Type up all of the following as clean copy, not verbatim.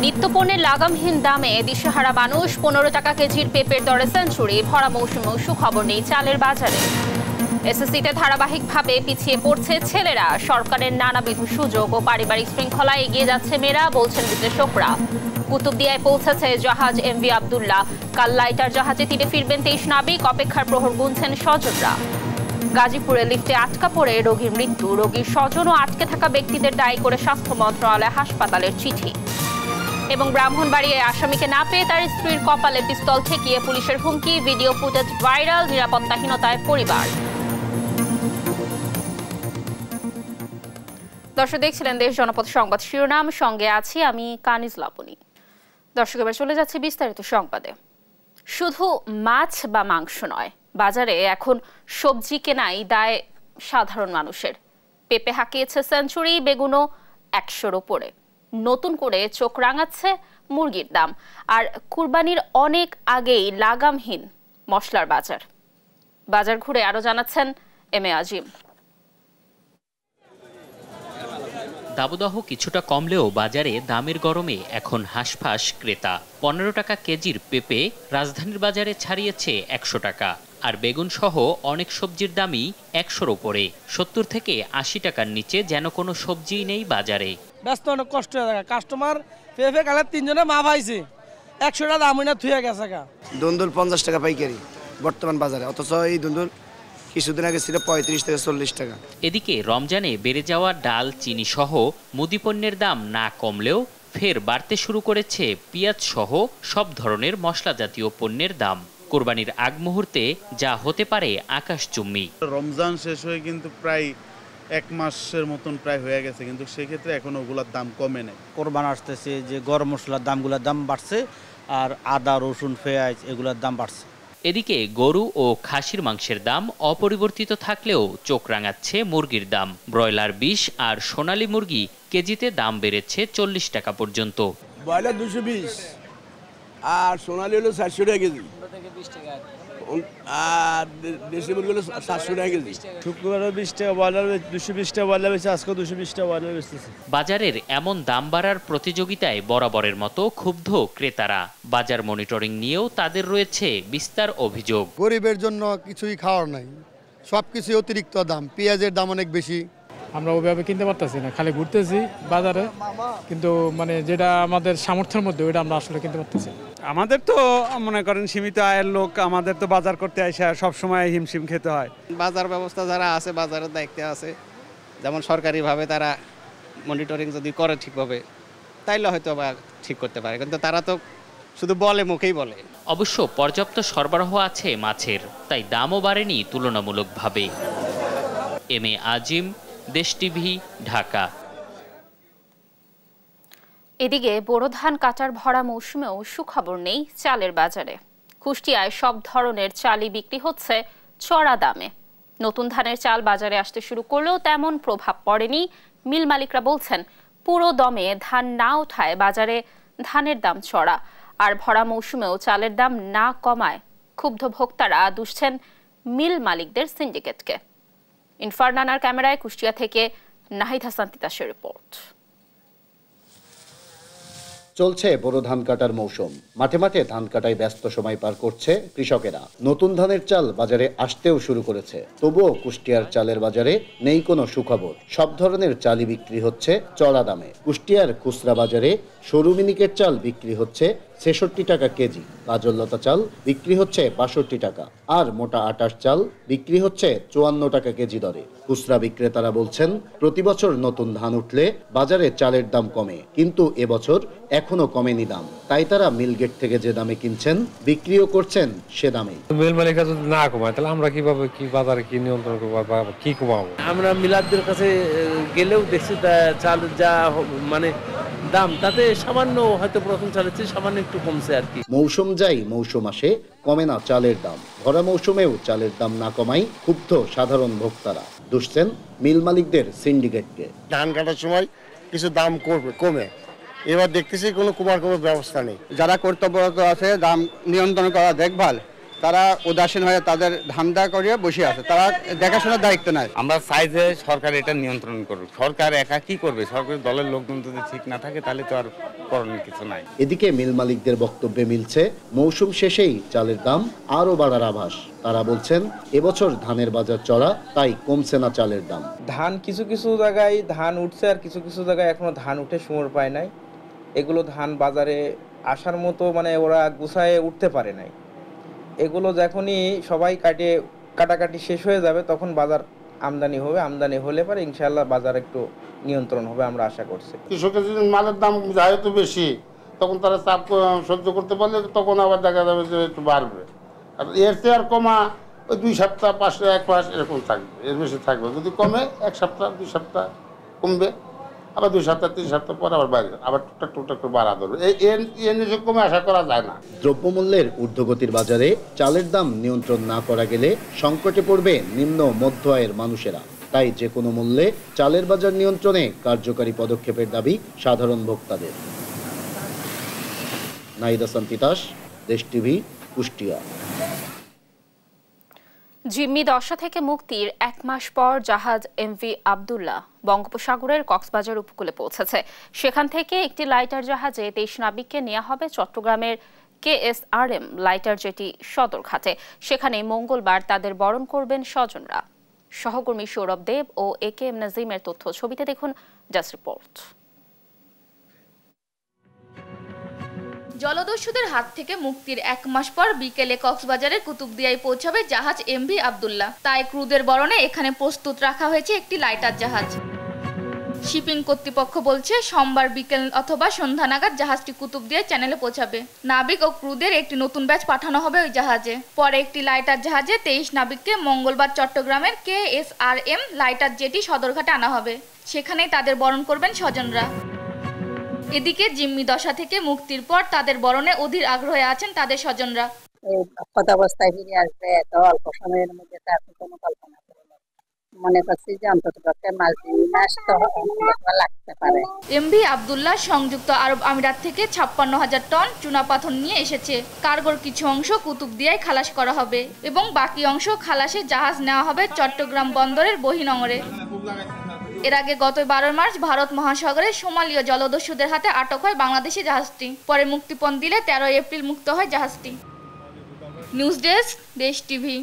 নিত্যপণ্যের লাগামহীন দামে দিশেহারা মানুষ। 15 টাকা কেজির পেঁপের দরে সেঞ্চুরি। ভরা মৌসুমেও সুখবর নেই চালের বাজারে। এসএসসিতে ধারাবাহিকভাবে পিছিয়ে পড়ছে ছেলেরা। সরকারের নানাবিধ সুযোগ ও পারিবারিক শৃঙ্খলায় এগিয়ে যাচ্ছে মেয়েরা, বলছেন বিশ্লেষকরা। কুতুবদিয়ায় পৌঁছেছে জাহাজ এমভি আব্দুল্লাহ। কাল লাইটার জাহাজে তীরে ফিরবেন 23 নাবিক। অপেক্ষার প্রহর গুনছেন স্বজনরা। গাজীপুরে লিফটে আটকা পড়ে রোগীর মৃত্যু। রোগীর স্বজন ও আটকে থাকা ব্যক্তিদের দায়ী করে স্বাস্থ্য মন্ত্রণালয় হাসপাতালের চিঠি। এবং ব্রাহ্মণবাড়িয়ায় আসামিকে না পেয়ে তার স্ত্রীর কপালে পিস্তল ঠেকিয়ে পুলিশের হুমকি। Video footage viral. নিরাপত্তাহীনতায় পরিবার। দর্শক দেখছিলেন দেশ জনপদ সংবাদ শিরোনাম, সঙ্গে আছি আমি কানিজ লাবণী। দর্শক এবার চলে যাচ্ছে বিস্তারিত সংবাদে। শুধু মাছ বা মাংস নয়, বাজারে এখন সবজি কেনাই দায় সাধারণ মানুষের। পেঁপে হাঁকিয়েছে সেঞ্চুরি, বেগুনও 100-র উপরে। নতুন করে চোখ রাঙাচ্ছে মুরগির দাম। আর কুরবানির অনেক আগেই লাগামহীন মশলার বাজার। বাজার ঘুরে আরো জানাচ্ছেন এম এ আজিম। দাবদাহ কিছুটা কমলেও বাজারে দামের গরমে এখন হাঁসফাঁস ক্রেতা। 15 টাকা কেজির পেঁপে রাজধানীর বাজারে ছাড়িয়েছে 100 টাকা। আর বেগুন সহ অনেক সবজির দামই 100-র উপরে। 70 থেকে 80 টাকার নিচে যেন কোনো সবজিই নেই বাজারে। ব্যস্ত অনেক কষ্ট হয়ে থাকে। কাস্টমার পেঁপে কালে 3 জনে মা ভাইছে 100 টাকা দাম না থুয়ে গেছে। দুন্দুল 50 টাকা পাইকারি বর্তমান বাজারে, অথচ এই দুন্দুল কিছুদিন আগে ছিল 35 থেকে 40 টাকা। এদিকে রমজানে বেড়ে যাওয়া ডাল, চিনি সহ মুদিপণ্যের দাম না কমলেও ফের বাড়তে শুরু করেছে পেঁয়াজ সহ সব ধরনের মশলা জাতীয় পণ্যের দাম। কোরবানির আগ মুহূর্তে যা হতে পারে আকাশচুম্বী। রমজান শেষ হয়ে কিন্তু প্রায় 1 মাসের মতন প্রায় হয়ে গেছে, কিন্তু সেক্ষেত্রে এখন ওগুলোর দাম কমে নেই। কোরবান আসতেছে, যে গরম মশলার দামগুলোর দাম বাড়ছে, আর আদা, রসুন, পেঁয়াজ এগুলোর দাম বাড়ছে। এদিকে গরু ও খাসির মাংসের দাম অপরিবর্তিত থাকলেও চোখ রাঙাচ্ছে মুরগির দাম। ব্রয়লার 20 আর সোনালী মুরগি কেজিতে দাম বেড়েছে 40 টাকা পর্যন্ত। ব্রয়লার 220 আর সোনালী হলো 400 টাকা কেজি, আর দেশি মুরগি হলো 700 টাকা কেজি। শুক্রবারে 20 টাকা ব্রয়লার, 220 টাকা ব্রয়লার বেচে, আজকে 220 টাকা ব্রয়লার বেচতেছে। বাজারের এমন দাম বাড়ার প্রতিযোগিতায় বরাবরের মতো ক্ষুব্ধ ক্রেতারা। বাজার মনিটরিং নিয়েও তাদের রয়েছে বিস্তার অভিযোগ। গরিবের জন্য কিছুই খাওয়ার নাই, সবকিছু অতিরিক্ত দাম। পেঁয়াজের দাম অনেক বেশি। আমরা ওইভাবে কিনতে পারতেছি না, খালি ঘুরতেছি বাজারে, কিন্তু মানে যেটা আমাদের সামর্থ্যের মধ্যে ওইটা আমরা আসলে কিনতে পারতেছি। আমাদের তো মনে করেন সীমিত আয়ের লোক, আমাদের তো বাজার করতে আসে সবসময় হিমশিম খেতে হয়। বাজার ব্যবস্থা যারা আছে, বাজারের দায়িত্বে আছে, যেমন সরকারিভাবে তারা মনিটরিং যদি করে ঠিকভাবে, তাইলে হয়তো বা ঠিক করতে পারে, কিন্তু তারা তো শুধু বলে, মুখেই বলে। অবশ্য পর্যাপ্ত সরবরাহ আছে মাছের, তাই দামও বাড়েনি তুলনামূলকভাবে। এম এ আজিম, দেশ টিভি, ঢাকা। এদিকে বোরো ধান কাটার ভরা মৌসুমেও সুখবর নেই চালের বাজারে। কুষ্টিয়ায় সব ধরনের চালই বিক্রি হচ্ছে চড়া দামে। নতুন ধানের চাল বাজারে আসতে শুরু করলেও তেমন প্রভাব পড়েনি। মিল মালিকরা বলছেন, পুরো দমে ধান না ওঠায় বাজারে ধানের দাম চড়া। আর ভরা মৌসুমেও চালের দাম না কমায় ক্ষুব্ধ ভোক্তারা দুষছেন মিল মালিকদের সিন্ডিকেটকে। ইনফারনানার ক্যামেরায় কুষ্টিয়া থেকে নাহিদ হাসান তিতাসের রিপোর্ট। চলছে বোরো ধান কাটার মৌসুম। মাঠে মাঠে ধান কাটায় ব্যস্ত সময় পার করছে কৃষকেরা। নতুন ধানের চাল বাজারে আসতেও শুরু করেছে। তবুও কুষ্টিয়ার চালের বাজারে নেই কোনো সুখবর। সব ধরনের চালই বিক্রি হচ্ছে চড়া দামে। কুষ্টিয়ার খুচরা বাজারে সরু মিনিকেট চাল বিক্রি হচ্ছে 66 টাকা কেজি, কাজললতা চাল বিক্রি হচ্ছে 62 টাকা, আর মোটা আটার চাল বিক্রি হচ্ছে 54 টাকা কেজি দরে। খুচরা বিক্রেতারা বলছেন, প্রতি বছর নতুন ধান উঠলে বাজারে চালের দাম কমে, কিন্তু এবছর এখনো কমেনি দাম। তাই তারা মিলগেট থেকে যে দামে কিনছেন, বিক্রিও করছেন সে দামে। মিল মালিকরা যদি না কমায়, তাহলে আমরা কিভাবে কি বাজারে কি নিয়ন্ত্রণ করবো বা কি কমাবো? আমরা মিলাদদের কাছে গেলেও দেখছি চাল যা মানে দাম, তাতে সামান্য হয়তো প্রথম চালের চেয়ে সামান্য একটু কমছে আর কি। মৌসুম যাই মৌসুম আসে, কমে না চালের দাম। ভরা মৌসুমেও চালের দাম না কমাই ক্ষুব্ধ সাধারণ ভোক্তারা দুষছেন মিল মালিকদের সিন্ডিকেটকে। ধান কাটার সময় কিছু দাম কমে, এবার দেখতেছি কোনো কমার কোনো ব্যবস্থা নেই। যারা কর্তব্যরত আছে দাম নিয়ন্ত্রণ করা দেখভাল, তারা উদাসীন হয়ে তাদের ধান্দা করিয়া বসে আছে, তারা দেখাশোনার দায়িত্ব নাই। আমরা চাই যে সরকার এটা নিয়ন্ত্রণ করুক। সরকার একা কি করবে? সরকারি দলের লোকজন যদি ঠিক না থাকে তাহলে তো আর করণীয় কিছু নাই। এদিকে মিল মালিকদের বক্তব্যে মিলছে, মৌসুম শেষেই চালের দাম আরও বাড়ার আভাস। তারা বলছেন এবছর ধানের বাজার চড়া, তাই কমছে না চালের দাম। ধান কিছু কিছু জায়গায় ধান উঠছে আর কিছু কিছু জায়গায় এখনো ধান উঠে সময় পায় নাই। এগুলো ধান বাজারে আসার মতো মানে ওরা গুছায় উঠতে পারে নাই। এগুলো যখনই সবাই কাটাকাটি শেষ হয়ে যাবে তখন বাজার আমদানি হবে। আমদানি হলে পরে ইনশাআল্লাহ বাজার একটু নিয়ন্ত্রণ হবে আমরা আশা করছি। কৃষকের যদি মালের দাম যায় তো বেশি, তখন তারা চাপ সহ্য করতে পারলে তখন আবার দেখা যাবে যে একটু বাড়বে। আর এর চেয়ে আর কমা ওই 2 সপ্তাহ 5 1 মাস এরকম থাকবে, এর বেশি থাকবে। যদি কমে 1 সপ্তাহ 2 সপ্তাহ কমবে, আবার 2 সপ্তাহ 3 সপ্তাহ পর আবার বাড়বে, আবার টুকটাক করে বাড়া ধরবে। এই নিয়ে কমে আশা করা যায় না। দ্রব্যমূল্যের ঊর্ধ্বগতির বাজারে চালের দাম নিয়ন্ত্রণ না করা গেলে সংকটে পড়বে নিম্ন মধ্য আয়ের মানুষেরা। তাই যে কোনো মূল্যে চালের বাজার নিয়ন্ত্রণে কার্যকারী পদক্ষেপের দাবি সাধারণ ভোক্তাদের। নাহিদ হাসান তিতাস, দেশ টিভি, কুষ্টিয়া। জিম্মি দশা থেকে মুক্তির 1 মাস পর জাহাজ এমভি আব্দুল্লাহ বঙ্গোপসাগরের কক্সবাজার উপকূলে পৌঁছেছে। সেখান থেকে একটি লাইটার জাহাজে 23 নাবিককে নেওয়া হবে চট্টগ্রামের KSRM লাইটার জেটি সদরঘাটে। সেখানে মঙ্গলবার তাদের বরণ করবেন স্বজনরা। সহকর্মী সৌরভ দেব ও AKM নাজিমের তথ্য ছবিতে দেখুন ডেস্ক রিপোর্ট। জলদস্যুদের হাত থেকে মুক্তির 1 মাস পর বিকেলে কক্সবাজারের কুতুবদিয়ায় পৌঁছাবে জাহাজ এমভি আব্দুল্লাহ। তাই ক্রুদের বরণে এখানে প্রস্তুত রাখা হয়েছে একটি লাইটার জাহাজ। শিপিং কর্তৃপক্ষ বলছে সোমবার বিকেল অথবা সন্ধ্যা নাগাদ জাহাজটি কুতুবদিয়া চ্যানেলে পৌঁছাবে। নাবিক ও ক্রুদের একটি নতুন ব্যাচ পাঠানো হবে ওই জাহাজে। পরে একটি লাইটার জাহাজে 23 নাবিককে মঙ্গলবার চট্টগ্রামের KSRM লাইটার জেটি সদরঘাটে আনা হবে। সেখানেই তাদের বরণ করবেন স্বজনরা। এদিকে জিম্মি দশা থেকে মুক্তির পর তাদের বরণে অধীর আগ্রহে আছেন তাদের স্বজনরা। অবস্থায় ফিরে আসবে এত অল্প সময়ের মধ্যে তার কোনো কল্পনা মনে করছি যে অন্তত মাস তো লাগতে পারে। এমভি আব্দুল্লাহ সংযুক্ত আরব আমিরাত থেকে 56,000 টন চুনাপাথর নিয়ে এসেছে। কার্গোর কিছু অংশ কুতুবদিয়ায় খালাস করা হবে এবং বাকি অংশ খালাসে জাহাজ নেওয়া হবে চট্টগ্রাম বন্দরের বহিনগরে। এর আগে গত 12 মার্চ ভারত মহাসাগরে সোমালীয় জলদস্যুদের হাতে আটক হয় বাংলাদেশি জাহাজটি। পরে মুক্তিপণ দিলে 13 এপ্রিল মুক্ত হয় জাহাজটি। নিউজ ডেস্ক, দেশ টিভি।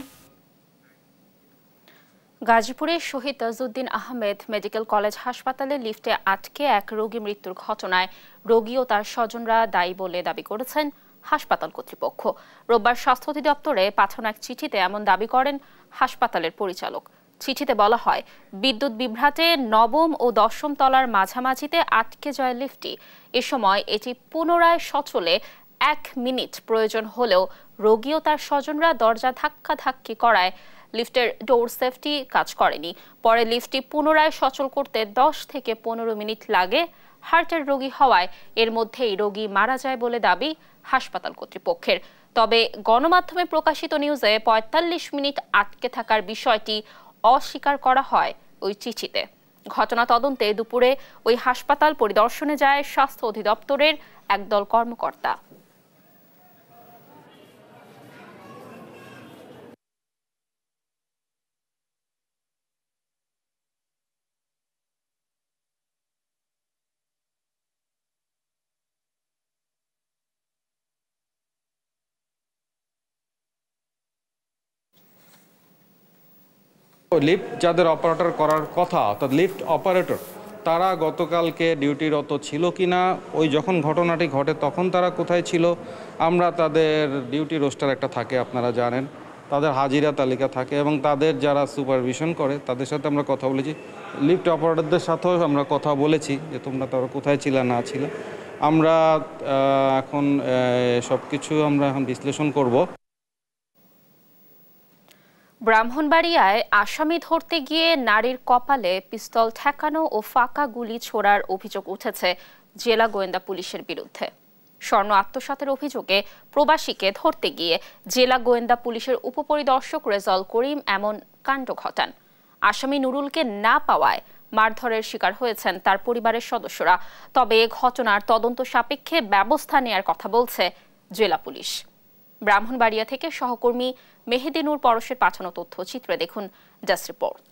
গাজীপুরের শহীদ তাজউদ্দিন আহমেদ মেডিকেল কলেজ হাসপাতালে লিফটে আটকে এক রোগী মৃত্যুর ঘটনায় রোগী ও তার স্বজনরা দায়ী বলে দাবি করেছেন হাসপাতাল কর্তৃপক্ষ। রোববার স্বাস্থ্য অধিদপ্তরে পাঠানো এক চিঠিতে এমন দাবি করেন হাসপাতালের পরিচালক। চিঠিতে বলা হয়, বিদ্যুৎ বিভ্রাটে 9ম ও 10ম তলার মাঝামাঝিতে আটকে যায় লিফটটি। এ সময় এটি পুনরায় সচলে 1 মিনিট প্রয়োজন হলেও রোগী ও তার স্বজনরা দরজা ধাক্কাধাক্কি করায় লিফটের ডোর সেফটি কাজ করেনি। পরে লিফটটি পুনরায় সচল করতে 10 থেকে 15 মিনিট লাগে। হার্টের রোগী হওয়ায় এর মধ্যেই রোগী মারা যায় বলে দাবি হাসপাতাল কর্তৃপক্ষের। তবে গণমাধ্যমে প্রকাশিত নিউজে 45 মিনিট আটকে থাকার বিষয়টি অস্বীকার করা হয় ওই চিঠিতে। ঘটনা তদন্তে দুপুরে ওই হাসপাতাল পরিদর্শনে যায় স্বাস্থ্য অধিদপ্তরের একদল কর্মকর্তা। লিফট যাদের অপারেটর করার কথা, অর্থাৎ লিফট অপারেটর, তারা গতকালকে ডিউটিরত ছিল কিনা, ওই যখন ঘটনাটি ঘটে তখন তারা কোথায় ছিল, আমরা তাদের ডিউটি রোস্টার একটা থাকে আপনারা জানেন, তাদের হাজিরা তালিকা থাকে এবং তাদের যারা সুপারভিশন করে তাদের সাথে আমরা কথা বলেছি। লিফট অপারেটরদের সাথেও আমরা কথা বলেছি যে তোমরা তারা কোথায় ছিল না ছিল। আমরা এখন সব কিছু আমরা এখন বিশ্লেষণ করব। ব্রাহ্মণবাড়িয়ায় আসামি ধরতে গিয়ে নারীর কপালে পিস্তল ঠেকানো ও ফাঁকা গুলি ছোড়ার অভিযোগ উঠেছে জেলা গোয়েন্দা পুলিশের বিরুদ্ধে। স্বর্ণ আত্মসাতের অভিযোগে প্রবাসীকে ধরতে গিয়ে জেলা গোয়েন্দা পুলিশের উপপরিদর্শক রেজাউল করিম এমন কাণ্ড ঘটান। আসামি নুরুলকে না পাওয়ায় মারধরের শিকার হয়েছেন তার পরিবারের সদস্যরা। তবে ঘটনার তদন্ত সাপেক্ষে ব্যবস্থা নেয়ার কথা বলছে জেলা পুলিশ। ব্রাহ্মণবাড়িয়া থেকে সহকর্মী মেহেদী নূর পরশের পাঠানো তথ্যচিত্রে দেখুন ডেস্ক রিপোর্ট।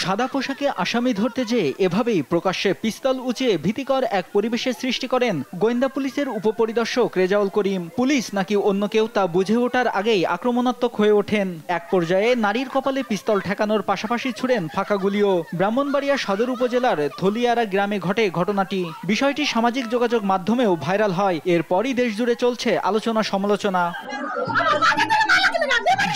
সাদা পোশাকে আসামি ধরতে যেয়ে এভাবেই প্রকাশ্যে পিস্তল উঁচিয়ে ভীতিকর এক পরিবেশের সৃষ্টি করেন গোয়েন্দা পুলিশের উপপরিদর্শক রেজাউল করিম। পুলিশ নাকি অন্য কেউ তা বুঝে ওঠার আগেই আক্রমণাত্মক হয়ে ওঠেন। এক পর্যায়ে নারীর কপালে পিস্তল ঠেকানোর পাশাপাশি ছুড়েন ফাঁকা গুলিও। ব্রাহ্মণবাড়িয়া সদর উপজেলার থলিয়ারা গ্রামে ঘটে ঘটনাটি। বিষয়টি সামাজিক যোগাযোগ মাধ্যমেও ভাইরাল হয়। এরপরই দেশজুড়ে চলছে আলোচনা সমালোচনা।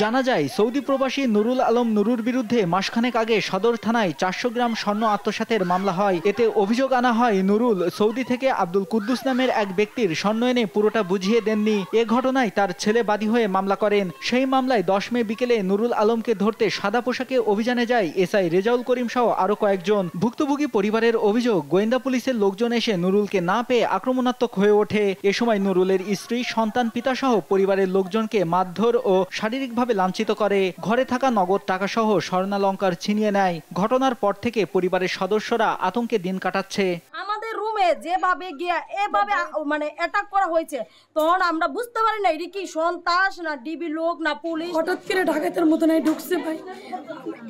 জানা যায় সৌদি প্রবাসী নুরুল আলম নুরুর বিরুদ্ধে মাসখানেক আগে সদর থানায় 400 গ্রাম স্বর্ণ আত্মসাতের মামলা হয়। এতে অভিযোগ আনা হয় নুরুল সৌদি থেকে আব্দুল কুদ্দুস নামের এক ব্যক্তির স্বর্ণ এনে পুরোটা বুঝিয়ে দেননি। এ ঘটনায় তার ছেলে বাদী হয়ে মামলা করেন। সেই মামলায় 10 মে বিকেলে নুরুল আলমকে ধরতে সাদা পোশাকে অভিযানে যায় এসআই রেজাউল করিম সহ আরো কয়েকজন। ভুক্তভোগী পরিবারের অভিযোগ, গোয়েন্দা পুলিশের লোকজন এসে নুরুলকে না পেয়ে আক্রমণাত্মক হয়ে ওঠে। এ সময় নুরুলের স্ত্রী, সন্তান, পিতা সহ পরিবারের লোকজনকে মারধর ও শারীরিকভাবে লাঞ্ছিত করে। ঘরে থাকা নগদ টাকা সহ স্বর্ণালংকার ছিনিয়ে নেয়। ঘটনার পর থেকে পরিবারের সদস্যরা আতঙ্কে দিন কাটাচ্ছে। আমাদের রুমে যেভাবে গিয়া এভাবে মানে অ্যাটাক করা হয়েছে, তখন আমরা বুঝতে পারি না এটা কি সন্ত্রাস না ডিবি লোক না পুলিশ। হঠাৎ করে ডাকাতের মতো নাই ঢুকছে ভাই,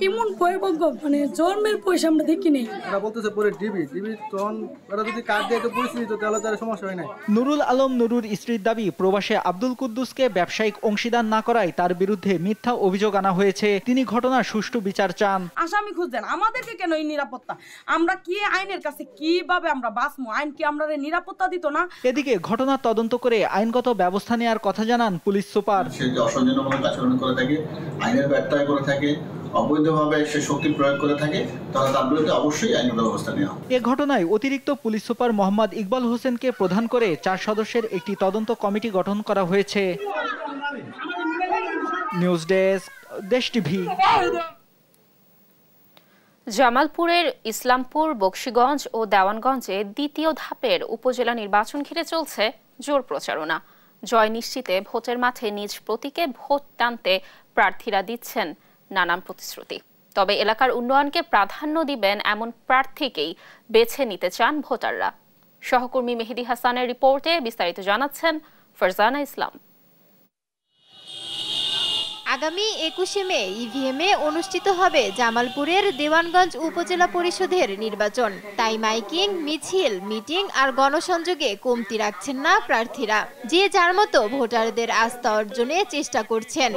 এমন ভয়াবহ মানে জন্মের পয়সা আমরা দেখি নেই। ওরা বলতেছে পরে ডিবি তখন ওরা যদি কার্ড দিয়ে পরিস্থিতি তো তাহলে তার সমস্যা হয় না। নুরুল আলম নুরুর স্ত্রীর দাবি, প্রবাসে আব্দুল কুদ্দুসকে ব্যবসায়িক অংশীদার না করায় তার বিরুদ্ধে মিথ্যা অভিযোগ আনা হয়েছে। তিনি ঘটনার সুষ্ঠু বিচার চান। আসামি খুঁজছেন, আমাদেরকে কেন এই নিরাপত্তা? আমরা কি আইনের কাছে কিভাবে আমরা বাঁচবো? আইন কি আমরা নিরাপত্তা দিত না? এদিকে ঘটনার তদন্ত করে আইনগত ব্যবস্থা নেওয়ার কথা জানান পুলিশ সুপার। সে যে অসংযমমূলক আচরণ করে থাকে, আইনের ব্যত্যয় করে থাকে, অবৈধভাবে সে শক্তি প্রয়োগ করে থাকে, তাহলে তার বিরুদ্ধে অবশ্যই আইনগত ব্যবস্থা নেওয়া। এ ঘটনায় অতিরিক্ত পুলিশ সুপার মোহাম্মদ ইকবাল হোসেনকে প্রধান করে 4 সদস্যের একটি তদন্ত কমিটি গঠন করা হয়েছে। নিউজ ডেস্ক, দেশ টিভি। জামালপুরের ইসলামপুর, বকশীগঞ্জ ও দেওয়ানগঞ্জে দ্বিতীয় ধাপের উপজেলা নির্বাচন ঘিরে চলছে জোর প্রচারণা। জয় নিশ্চিতে ভোটের মাঠে নিজ প্রতীকে ভোট টানতে প্রার্থীরা দিচ্ছেন নানান প্রতিশ্রুতি। তবে এলাকার উন্নয়নকে প্রাধান্য দিবেন এমন প্রার্থীকেই বেছে নিতে চান ভোটাররা। সহকর্মী মেহেদী হাসানের রিপোর্টে বিস্তারিত জানাচ্ছেন ফারজানা ইসলাম। আগামী 21শে মে ইভিএমে অনুষ্ঠিত হবে জামালপুরের দেওয়ানগঞ্জ উপজেলা পরিষদের নির্বাচন। তাই মাইকিং, মিছিল, মিটিং আর গণসংযোগে কমতি রাখছেন না প্রার্থীরা। যে যার মতো ভোটারদের আস্থা অর্জনে চেষ্টা করছেন।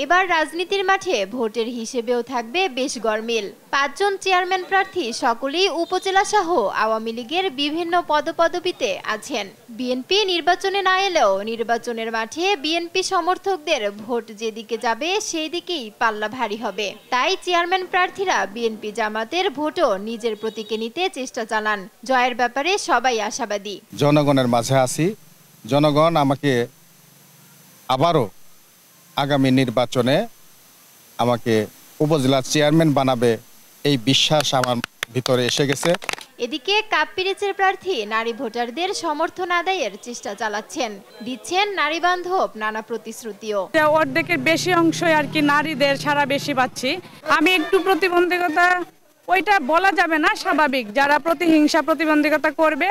এবার রাজনীতির মাঠে ভোটের হিসেবেও থাকবে বেশ গরমিল। 5 জন চেয়ারম্যান প্রার্থী সকলেই উপজেলা সহ আওয়ামী লীগের বিভিন্ন পদপদবিতে আছেন। বিএনপি নির্বাচনে না এলেও নির্বাচনের মাঠে বিএনপি সমর্থকদের ভোট যেদিকে যাবে সেই দিকেই পাল্লা ভারী হবে। তাই চেয়ারম্যান প্রার্থীরা বিএনপি জামাতের ভোটও নিজের প্রতীকে নিতে চেষ্টা চালান। জয়ের ব্যাপারে সবাই আশাবাদী। জনগণের মাঝে আছি, জনগণ আমাকে আবারও আগামী নির্বাচনে আমাকে উপজেলার চেয়ারম্যান বানাবে, এই বিশ্বাস আমার ভিতরে এসে গেছে। এদিকে কাপ্পিরিচের প্রার্থী নারী ভোটারদের সমর্থন আদায়ের চেষ্টা চালাচ্ছেন, দিচ্ছেন নারী বান্ধব নানা প্রতিশ্রুতিও। অর্ধেকের বেশি অংশই আর কি নারীদের সারা বেশি পাচ্ছি। আমি একটু প্রতিবন্ধকতা ওইটা বলা যাবে না, স্বাভাবিক যারা প্রতিহিংসা প্রতিবন্ধকতা করবে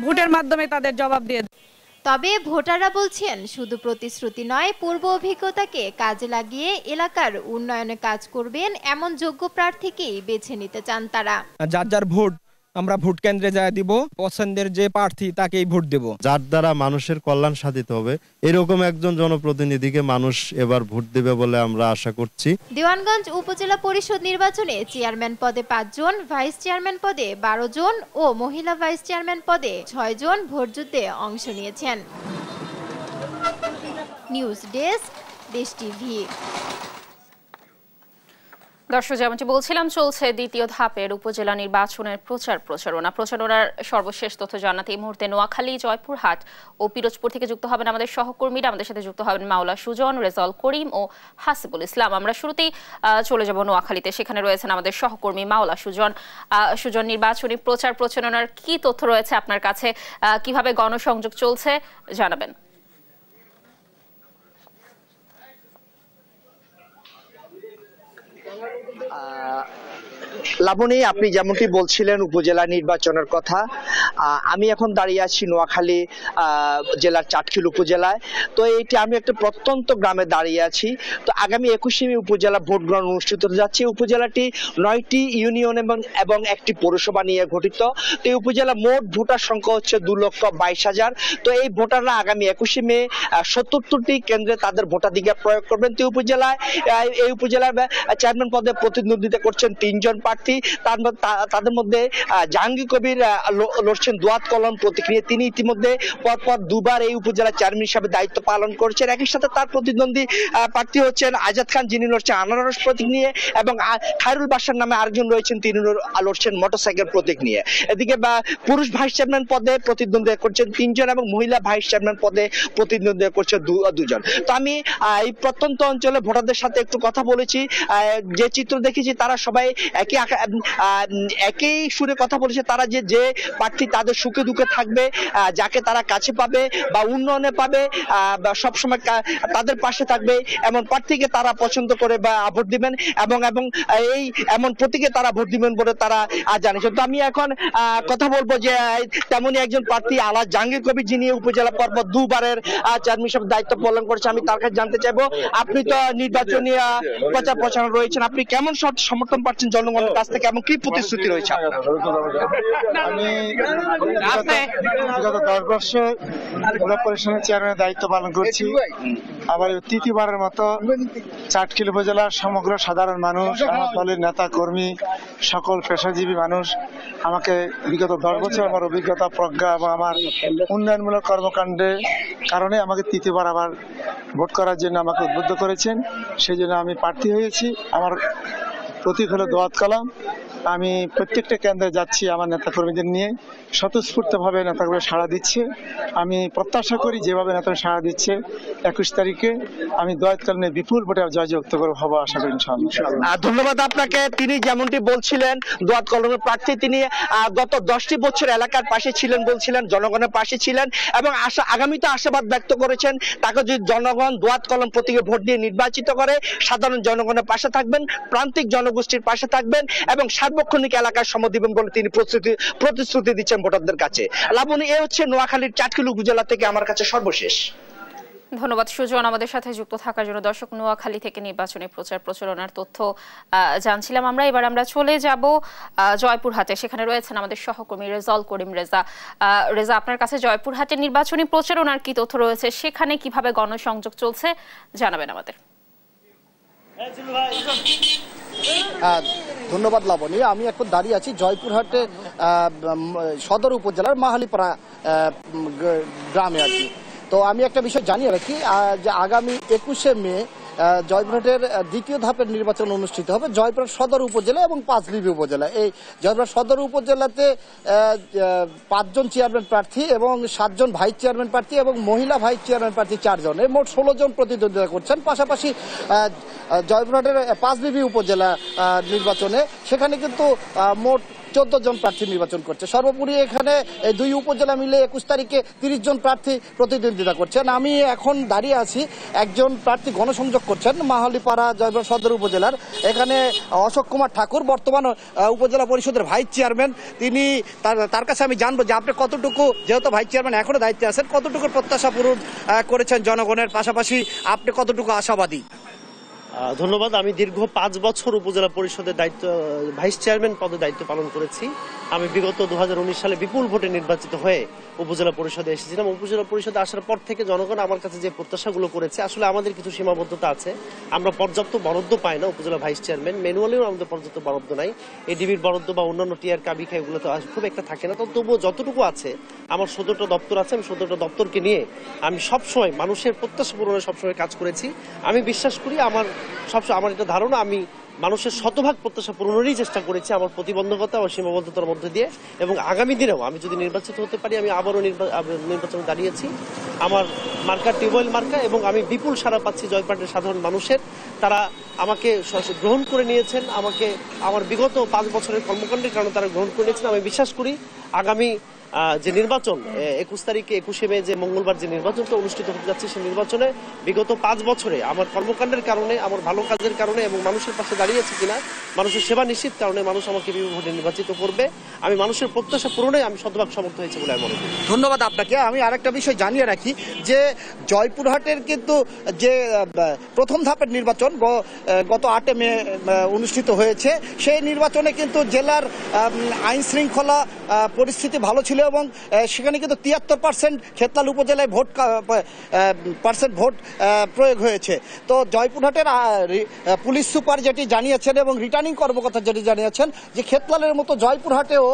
ভোটের মাধ্যমে তাদের জবাব দিয়ে। তবে ভোটাররা বলছেন শুধু প্রতিশ্রুতি নয়, পূর্ব অভিজ্ঞতাকে কাজে লাগিয়ে এলাকার উন্নয়নে কাজ করবেন এমন যোগ্য প্রার্থীকেই বেছে নিতে চান তারা। যার যার ভোট আমরা ভোট কেন্দ্রে যায় দিব, পছন্দের যে প্রার্থী তাকেই ভোট দেব। যার দ্বারা মানুষের কল্যাণ সাধিত হবে এরকম একজন জনপ্রতিনিধিকে মানুষ এবার ভোট দেবে বলে আমরা আশা করছি। দেওয়ানগঞ্জ উপজেলা পরিষদ নির্বাচনে চেয়ারম্যান পদে 5 জন, ভাইস চেয়ারম্যান পদে 12 জন ও মহিলা ভাইস চেয়ারম্যান পদে 6 জন ভোটযুদ্ধে অংশ নিয়েছেন। নিউজ ডেস্ক, দেশ টিভি। দর্শক, যেমনটি বলছিলাম, চলছে দ্বিতীয় ধাপের উপজেলা নির্বাচনের প্রচারণার সর্বশেষ তথ্য জানাতে এই মুহূর্তে নোয়াখালী, জয়পুরহাট ও পিরোজপুর থেকে যুক্ত হবেন আমাদের সহকর্মীরা। আমাদের সাথে যুক্ত হবেন মাওলা সুজন, রেজাউল করিম ও হাসিবুল ইসলাম। আমরা শুরুতেই চলে যাব নোয়াখালীতে, সেখানে রয়েছেন আমাদের সহকর্মী মাওলা সুজন। সুজন, নির্বাচনী প্রচারণার কি তথ্য রয়েছে আপনার কাছে, কিভাবে গণসংযোগ চলছে জানাবেন। লাবণী, আপনি যেমনটি বলছিলেন উপজেলা নির্বাচনের কথা, আমি এখন দাঁড়িয়ে আছি নোয়াখালী জেলার চাটখিল উপজেলায়। তো এইটি আমি একটা প্রত্যন্ত গ্রামে দাঁড়িয়ে আছি। তো আগামী 21শে মে উপজেলা ভোট গ্রহণ অনুষ্ঠিত হতে যাচ্ছে। উপজেলাটি 9টি ইউনিয়ন এবং একটি পৌরসভা নিয়ে গঠিত। তো এই উপজেলা মোট ভোটার সংখ্যা হচ্ছে 2,22,000। তো এই ভোটাররা আগামী 21শে মে 77টি কেন্দ্রে তাদের ভোটাধিকার প্রয়োগ করবেন। তো এই উপজেলার চেয়ারম্যান পদে প্রতিদ্বন্দ্বিতা করছেন 3 জন প্রার্থী। তাদের মধ্যে জাহাঙ্গীর কবির লড়ছেন দোয়াত কলম প্রতীক নিয়ে। তিনি ইতিমধ্যে পরপর দুবার এই উপজেলা চেয়ারম্যান হিসেবে দায়িত্ব পালন করছেন। একই সাথে তার প্রতিদ্বন্দ্বী প্রার্থী হচ্ছেন আজাদ খান, যিনি লড়ছেন আনারস প্রতীক নিয়ে, এবং খায়রুল বাসার নামে আরেকজন রয়েছেন, তিনি লড়ছেন মোটরসাইকেল প্রতীক নিয়ে। এদিকে পুরুষ ভাইস চেয়ারম্যান পদে প্রতিদ্বন্দ্বিতা করছেন 3 জন এবং মহিলা ভাইস চেয়ারম্যান পদে প্রতিদ্বন্দ্বিতা করছে 2 জন। তো আমি এই প্রত্যন্ত অঞ্চলে ভোটারদের সাথে একটু কথা বলেছি, যে চিত্র দেখেছি তারা সবাই একই সুরে কথা বলেছে। তারা যে প্রার্থী তাদের সুখে দুঃখে থাকবে, যাকে তারা কাছে পাবে বা উন্নয়নে পাবে বা সবসময় তাদের পাশে থাকবে, এমন প্রার্থীকে তারা পছন্দ করে বা ভোট দিবেন এবং এই এমন প্রতীকে তারা ভোট দিবেন বলে তারা জানিয়েছেন। তো আমি এখন কথা বলবো যে তেমনই একজন প্রার্থী আলা জাহাঙ্গীর কবির, যিনি উপজেলা পর্বত 2বারের চেয়ারম্যান হিসেবে দায়িত্ব পালন করেছে। আমি তার কাছে জানতে চাইবো, আপনি তো নির্বাচনী প্রচার প্রচারণা রয়েছেন, আপনি কেমন সমর্থন পাচ্ছেন জনগণের কাছ থেকে এবং কি প্রতিশ্রুতি রয়েছে? আমি বিগত 10 বছর জেলা পরিষদের চেয়ারম্যানের দায়িত্ব পালন করছি। আবার তৃতীয়বারের মতো চাটখিল উপজেলার সমগ্র সাধারণ মানুষ, আমার দলের নেতা কর্মী, সকল পেশাজীবী মানুষ আমাকে বিগত 10 বছর আমার অভিজ্ঞতা, প্রজ্ঞা এবং আমার উন্নয়নমূলক কর্মকাণ্ডের কারণে আমাকে তৃতীয়বার আবার ভোট করার জন্য আমাকে উদ্বুদ্ধ করেছেন। সেই জন্য আমি প্রার্থী হয়েছি। আমার প্রতীক হলো দোয়াত কলম। আমি প্রত্যেকটা কেন্দ্রে যাচ্ছি আমার নেতাকর্মীদের নিয়ে, স্বতঃস্ফূর্তভাবে নেতাকর্মী সাড়া দিচ্ছে। আমি প্রত্যাশা করি যেভাবে নেতা সাড়া দিচ্ছে 21 তারিখে আমি দোয়াত কলমে বিপুল ভোটে জয়যুক্ত করে হবো, আশা করি ইনশাআল্লাহ। ধন্যবাদ আপনাকে। তিনি যেমনটি বলছিলেন দোয়াত কলমের প্রার্থী, তিনি গত 10টি বছর এলাকার পাশে ছিলেন, বলছিলেন জনগণের পাশে ছিলেন এবং আগামীতে আশাবাদ ব্যক্ত করেছেন তাকে যদি জনগণ দোয়াত কলম প্রতীকে ভোট দিয়ে নির্বাচিত করে সাধারণ জনগণের পাশে থাকবেন, প্রান্তিক জনগোষ্ঠীর পাশে থাকবেন এবং সার্বক্ষণিক এলাকার সম দিবেন বলে তিনি প্রতিশ্রুতি দিচ্ছেন ভোটারদের কাছে। লাবণী, এ হচ্ছে নোয়াখালীর চাটখিল উপজেলা থেকে আমার কাছে সর্বশেষ। ধন্যবাদ সুজন আমাদের সাথে যুক্ত থাকার জন্য। দর্শক, নোয়াখালী থেকে নির্বাচনী প্রচার প্রচারণার তথ্য জানছিলাম আমরা। এবার আমরা চলে যাব জয়পুরহাটে। সেখানে রয়েছেন আমাদের সহকর্মী রেজাউল করিম রেজা। রেজা, আপনার কাছে জয়পুরহাটে নির্বাচনী প্রচারণার কি তথ্য রয়েছে, সেখানে কিভাবে গণসংযোগ চলছে জানাবেন আমাদের। ধন্যবাদ লাবণী। আমি এখন দাঁড়িয়ে আছি জয়পুরহাটে সদর উপজেলার মাহালিপাড়া গ্রামে আর কি। তো আমি একটা বিষয় জানিয়ে রাখি যে আগামী 21শে মে জয়পুরহাটের দ্বিতীয় ধাপের নির্বাচন অনুষ্ঠিত হবে জয়পুরহাট সদর উপজেলা এবং পাঁচবিবি উপজেলা। এই জয়পুরহাট সদর উপজেলাতে 5 জন চেয়ারম্যান প্রার্থী এবং 7 জন ভাইস চেয়ারম্যান প্রার্থী এবং মহিলা ভাইস চেয়ারম্যান প্রার্থী 4 জন, এর মোট 16 জন প্রতিদ্বন্দ্বিতা করছেন। পাশাপাশি জয়পুরহাটের পাঁচবিবি উপজেলা নির্বাচনে সেখানে কিন্তু মোট 14 জন প্রার্থী নির্বাচন করছে। সর্বোপরি এখানে এই 2 উপজেলা মিলে 21 তারিখে 30 জন প্রার্থী প্রতিদ্বন্দ্বিতা করছেন। আমি এখন দাঁড়িয়ে আছি, একজন প্রার্থী গণসংযোগ করছেন মাহালিপাড়া জয়পুরহাট সদর উপজেলার। এখানে অশোক কুমার ঠাকুর, বর্তমান উপজেলা পরিষদের ভাইস চেয়ারম্যান। তিনি তার কাছে আমি জানবো যে আপনি কতটুকু, যেহেতু ভাইস চেয়ারম্যান এখনো দায়িত্বে আছেন, কতটুকু প্রত্যাশা পূরণ করেছেন জনগণের, পাশাপাশি আপনি কতটুকু আশাবাদী? ধন্যবাদ। আমি দীর্ঘ 5 বছর উপজেলা পরিষদের দায়িত্ব, ভাইস চেয়ারম্যান পদে দায়িত্ব পালন করেছি। আমি বিগত 2019 সালে বিপুল ভোটে নির্বাচিত হয়ে উপজেলা পরিষদে এসেছিলাম। উপজেলা পরিষদে আসার পর থেকে জনগণ আমার কাছে যে প্রত্যাশাগুলো করেছে, আসলে আমাদের কিছু সীমাবদ্ধতা আছে। আমরা পর্যাপ্ত বরাদ্দ পাই না উপজেলা ভাইস চেয়ারম্যান, ম্যানুয়ালিও আমাদের পর্যাপ্ত বরাদ্দ নাই। এডিবির বরাদ্দ বা অন্যান্য টিআর কাবিখা এগুলো তো খুব একটা থাকে না। তবুও যতটুকু আছে, আমার 17টা দপ্তর আছে, আমি 17টা দপ্তরকে নিয়ে আমি সবসময় মানুষের প্রত্যাশা পূরণে সবসময় কাজ করেছি। আমি বিশ্বাস করি, আমার এটা ধারণা, আমি মানুষের শতভাগ প্রত্যাশা পূরণেরই চেষ্টা করেছি আমার প্রতিবন্ধকতা ও সীমাবদ্ধতার মধ্যে দিয়ে। এবং আগামী দিনেও আমি যদি নির্বাচিত হতে পারি, আমি আবারও নির্বাচনে দাঁড়িয়েছি। আমার মার্কা টিউবওয়েল মার্কা, এবং আমি বিপুল সাড়া পাচ্ছি জয়পুরহাটের সাধারণ মানুষের। তারা আমাকে গ্রহণ করে নিয়েছেন, আমাকে আমার বিগত 5 বছরের কর্মকাণ্ডের কারণে তারা গ্রহণ করে নিয়েছেন। আমি বিশ্বাস করি আগামী যে নির্বাচন 21 তারিখে 21শে মে যে মঙ্গলবার যে নির্বাচনটা অনুষ্ঠিত হতে যাচ্ছে, সেই নির্বাচনে বিগত 5 বছরে আমার কর্মকাণ্ডের কারণে, আমার ভালো কাজের কারণে এবং মানুষের পাশে দাঁড়িয়েছে কিনা, মানুষের সেবা নিশ্চিত কারণে মানুষ আমাকে বিপুল ভোটে নির্বাচিত করবে। আমি মানুষের প্রত্যাশা পূরণে আমি শতভাগ সমর্থ হয়েছে বলে আমি মনে করি। ধন্যবাদ আপনাকে। আমি আরেকটা বিষয় জানিয়ে রাখি যে জয়পুরহাটের কিন্তু যে প্রথম ধাপের নির্বাচন গত 8 মে অনুষ্ঠিত হয়েছে, সেই নির্বাচনে কিন্তু জেলার আইন শৃঙ্খলা পরিস্থিতি ভালো ছিল এবং সেখানে কিন্তু 73% খেতলাল উপজেলায় ভোট প্রয়োগ হয়েছে। তো জয়পুরহাটের পুলিশ সুপার যেটি জানিয়েছেন এবং রিটার্নিং কর্মকর্তা যেটি জানিয়েছেন যে খেতলালের মতো জয়পুরহাটেও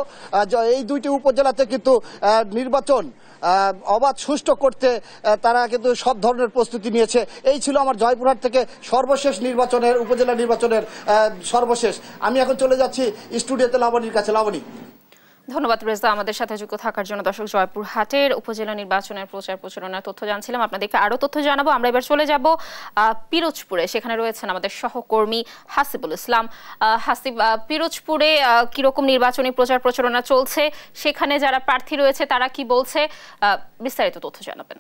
এই দুইটি উপজেলাতে কিন্তু নির্বাচন অবাধ সুষ্ঠু করতে তারা কিন্তু সব ধরনের প্রস্তুতি নিয়েছে। এই ছিল আমার জয়পুরহাট থেকে সর্বশেষ নির্বাচনের, উপজেলা নির্বাচনের সর্বশেষ। আমি এখন চলে যাচ্ছি স্টুডিওতে লাবণীর কাছে। লাবণী, ধন্যবাদ রেজা আমাদের সাথে যুক্ত থাকার জন্য। দর্শক, জয়পুরহাটের উপজেলা নির্বাচনের প্রচার প্রচারণার তথ্য জানছিলাম, আপনাদেরকে আরো তথ্য জানাবো। আমরা এবার চলে যাব পিরোজপুরে, সেখানে রয়েছেন আমাদের সহকর্মী হাসিবুল ইসলাম। হাসিব, পিরোজপুরে কিরকম নির্বাচনী প্রচার প্রচারণা চলছে, সেখানে যারা প্রার্থী রয়েছে তারা কি বলছে, বিস্তারিত তথ্য জানাবেন।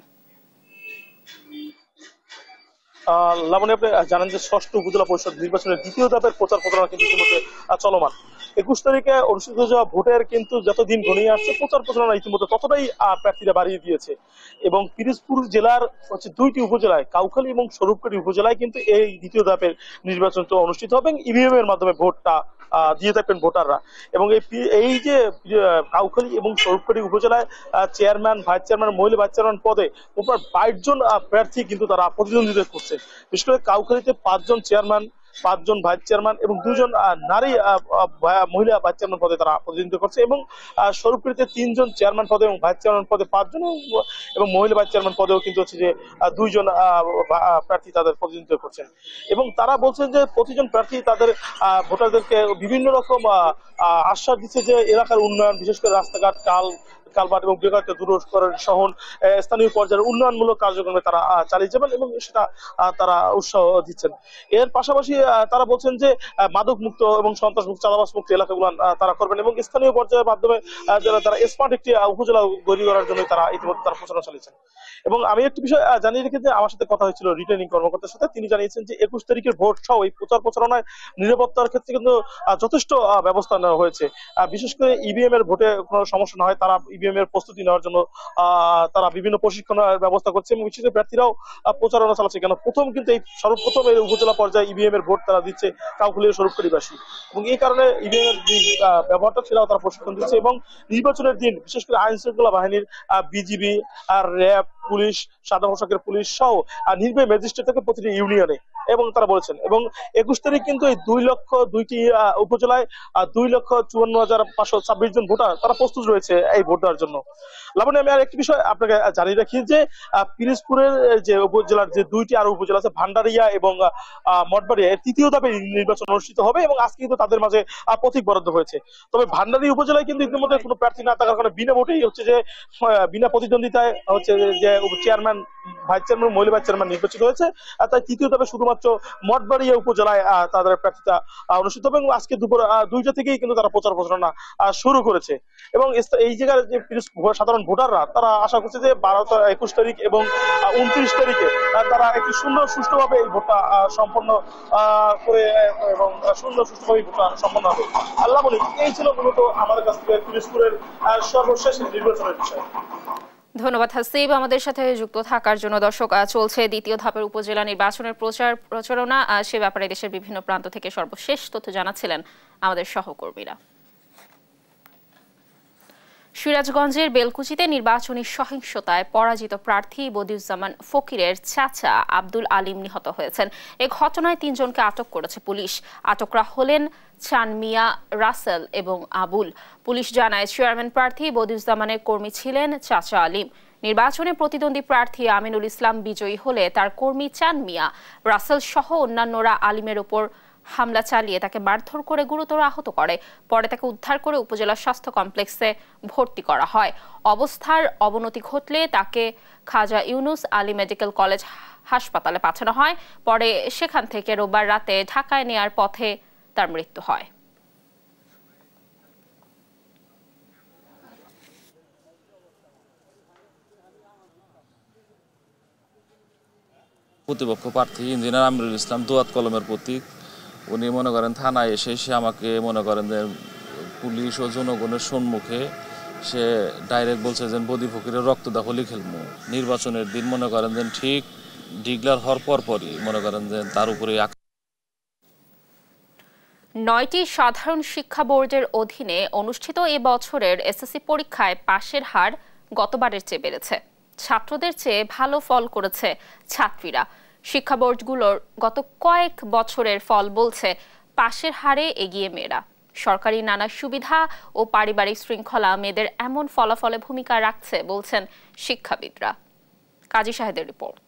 লাবণী, আপনি জানেন যে 6ষ্ঠ উপজেলা পরিষদ নির্বাচনের দ্বিতীয় ধাপের প্রচার প্রচারণা কিন্তু ইতিমধ্যে চলমান। 21 তারিখে অনুষ্ঠিত হওয়া ভোটের কিন্তু যত দিন ঘনিয়ে আসছে, প্রচার প্রচারণা ইতিমধ্যে ততটাই প্রার্থীরা বাড়িয়ে দিয়েছে। এবং পিরোজপুর জেলার 2টি উপজেলায়, কাউখালী এবং স্বরূপকাঠি উপজেলায় কিন্তু এই দ্বিতীয় ধাপের নির্বাচনটা অনুষ্ঠিত হবে এবং ইভিএম এর মাধ্যমে ভোটটা দিয়ে থাকবেন ভোটাররা। এবং এই যে কাউখালী এবং স্বরূপকাঠি উপজেলায় চেয়ারম্যান, ভাইস চেয়ারম্যান, মহিলা ভাইস চেয়ারম্যান পদে 5 জন প্রার্থী কিন্তু তারা প্রতিদ্বন্দ্বিতা করছে। বিশেষ করে কাউখালীতে 5 জন চেয়ারম্যান, 5 জন ভাইস চেয়ারম্যান এবং 2 জন নারী মহিলা ভাইস চেয়ারম্যান পদে তারা প্রতিদ্বন্দ্বিতা করছে। এবং স্বরূপকাঠিতে 3 জন চেয়ারম্যান পদে এবং ভাইস চেয়ারম্যান পদে 5 জন এবং মহিলা ভাইস চেয়ারম্যান পদেও কিন্তু হচ্ছে যে 2 জন প্রার্থী তাদের প্রতিদ্বন্দ্বিতা করছেন। এবং তারা বলছেন যে প্রতিজন প্রার্থী তাদের ভোটারদেরকে বিভিন্ন রকম আশ্বাস দিচ্ছে যে এলাকার উন্নয়ন, বিশেষ করে রাস্তাঘাট, কালভার্ট এবং বেকারত্ব দূরীকরণ সহ স্থানীয় পর্যায়ের উন্নয়নমূলক কার্যক্রমে তারা চালিয়ে যাবেন এবং সেটা তারা উৎসাহ দিচ্ছেন। এর পাশাপাশি তারা বলছেন যে মাদক মুক্ত এবং সন্ত্রাস মুক্ত, চাঁদাবাজ মুক্ত এলাকাগুলো তারা করবেন এবং স্থানীয় পর্যায়ের মাধ্যমে তারা স্মার্ট একটি উপজেলা তৈরি করার জন্য তারা ইতিমধ্যে তারা প্রচারণা চালিয়েছেন। এবং আমি একটি বিষয় জানিয়ে রেখে যে আমার সাথে কথা হয়েছিল রিটার্নিং কর্মকর্তার সাথে, তিনি জানিয়েছেন যে 21 তারিখের ভোট সহ এই প্রচার প্রচারণায় নিরাপত্তার ক্ষেত্রে কিন্তু যথেষ্ট ব্যবস্থা নেওয়া হয়েছে। বিশেষ করে ইভিএম এর ভোটে কোনো সমস্যা না হয়, তারা ইভিএম এর প্রস্তুতি নেওয়ার জন্য তারা বিভিন্ন প্রশিক্ষণের ব্যবস্থা করছে এবং বিশেষ করে প্রার্থীরাও প্রচারণা চালাচ্ছে। কেন প্রথম কিন্তু এই সর্বপ্রথম এই উপজেলা পর্যায়ে ইভিএম এর ভোট তারা দিচ্ছে কাউখালী ও স্বরূপকাঠিবাসী এবং এই কারণে ইভিএম এর ব্যবহারটা সেটাও তারা প্রশিক্ষণ দিচ্ছে। এবং নির্বাচনের দিন বিশেষ করে আইন শৃঙ্খলা বাহিনীর বিজিবি আর র্যাব, পুলিশ, সাদা পোশাকের পুলিশ সহ নির্বাহী ম্যাজিস্ট্রেট থেকে প্রতিটি ইউনিয়নে এবং তারা বলেছেন। এবং 21 তারিখ কিন্তু এই 2টি উপজেলায় 2,54,526 জন ভোটার তারা প্রস্তুত রয়েছে এই ভোট দেওয়ার জন্য। লাবণী, আমি আর একটি বিষয় আপনাকে জানিয়ে রাখি যে পিরোজপুরের যে উপজেলার যে 2টি আরো উপজেলা আছে, ভান্ডারিয়া এবং মঠবাড়িয়া, এর তৃতীয় ধাপে নির্বাচন অনুষ্ঠিত হবে এবং আজকে কিন্তু তাদের মাঝে প্রতীক বরাদ্দ হয়েছে। তবে ভান্ডারিয়া উপজেলায় কিন্তু ইতিমধ্যে কোনো প্রার্থী না থাকার কারণে বিনা ভোটেই হচ্ছে যে বিনা প্রতিদ্বন্দ্বিতায় হচ্ছে যে চেয়ারম্যান, ভাইস চেয়ারম্যান, মহিলা ভাইস চেয়ারম্যান নির্বাচিত হয়েছে। তাই তৃতীয় ধাপে শুধুমাত্র মঠবাড়িয়া উপজেলায় তাদের প্রার্থীতা অনুষ্ঠিত হবে এবং আজকে দুপুর 2টা থেকেই কিন্তু তারা প্রচার প্রচারণা শুরু করেছে। এবং এই জায়গার যে সাধারণ ভোটাররা তারা আশা করছে যে 21 তারিখ এবং 29 তারিখে তারা একটি সুন্দর সুষ্ঠুভাবে এই ভোটটা সম্পন্ন করে এবং সুষ্ঠুভাবে ভোটটা সম্পন্ন হবে। আল্লাহ বলি, এই ছিল মূলত আমাদের কাছ থেকে পিরোজপুরের সর্বশেষ নির্বাচনের বিষয়। ধন্যবাদ হাসিব আমাদের সাথে যুক্ত থাকার জন্য। দর্শক, চলছে দ্বিতীয় ধাপের উপজেলা নির্বাচনের প্রচার প্রচারণা, সে ব্যাপারে দেশের বিভিন্ন প্রান্ত থেকে সর্বশেষ তথ্য জানাচ্ছিলেন আমাদের সহকর্মীরা। সিরাজগঞ্জের বেলকুচিতে নির্বাচনী সহিংসতায় পরাজিত প্রার্থী বদিউজ্জামান ফকিরের চাচা আব্দুল আলিম নিহত হয়েছেন। এ ঘটনায় 3 জনকে আটক করেছে পুলিশ। আটকরা হলেন চান মিয়া, রাসেল এবং আবুল। পুলিশ জানায় চেয়ারম্যান প্রার্থী বদিউজ্জামানের কর্মী ছিলেন চাচা আলিম। নির্বাচনে প্রতিদ্বন্দ্বী প্রার্থী আমিনুল ইসলাম বিজয়ী হলে তার কর্মী চান মিয়া, রাসেল সহ অন্যান্যরা আলিমের ওপর হামলা চালিয়ে তাকে মারধর করে গুরুতর আহত করে। পরে তাকে উদ্ধার করে উপজেলা স্বাস্থ্য কমপ্লেক্সে ভর্তি করা হয়। অবস্থার অবনতি ঘটলে তাকে খাজা ইউনুস আলী মেডিকেল কলেজ হাসপাতালে পাঠানো হয়। পরে সেখান থেকে রোববার রাতে ঢাকায় নেয়ার পথে তার মৃত্যু হয়। প্রতিপক্ষ প্রার্থী ইঞ্জিনিয়ার আমিরুল ইসলাম দোয়াত কলমের প্রতীক, উনি মনে করেন থানায় এসে সে আমাকে মনে করেন যে পুলিশ ও জনগণের সম্মুখে সে ডাইরেক্ট বলছে যে বদি ফকিরের রক্তদাহ লিখেলমু। নির্বাচনের দিন মনে করেন যে ঠিক ডিক্লার হওয়ার পরপরই মনে করেন যে তার উপরে 9টি সাধারণ শিক্ষা বোর্ডের অধীনে অনুষ্ঠিত এ বছরের এসএসসি পরীক্ষায় পাশের হার গতবারের চেয়ে বেড়েছে। ছাত্রদের চেয়ে ভালো ফল করেছে ছাত্রীরা। শিক্ষা বোর্ডগুলোর গত কয়েক বছরের ফল বলছে পাশের হারে এগিয়ে মেয়েরা। সরকারি নানা সুবিধা ও পারিবারিক শৃঙ্খলা মেয়েদের এমন ফলাফলে ভূমিকা রাখছে বলছেন শিক্ষাবিদরা। কাজী শাহেদের রিপোর্ট।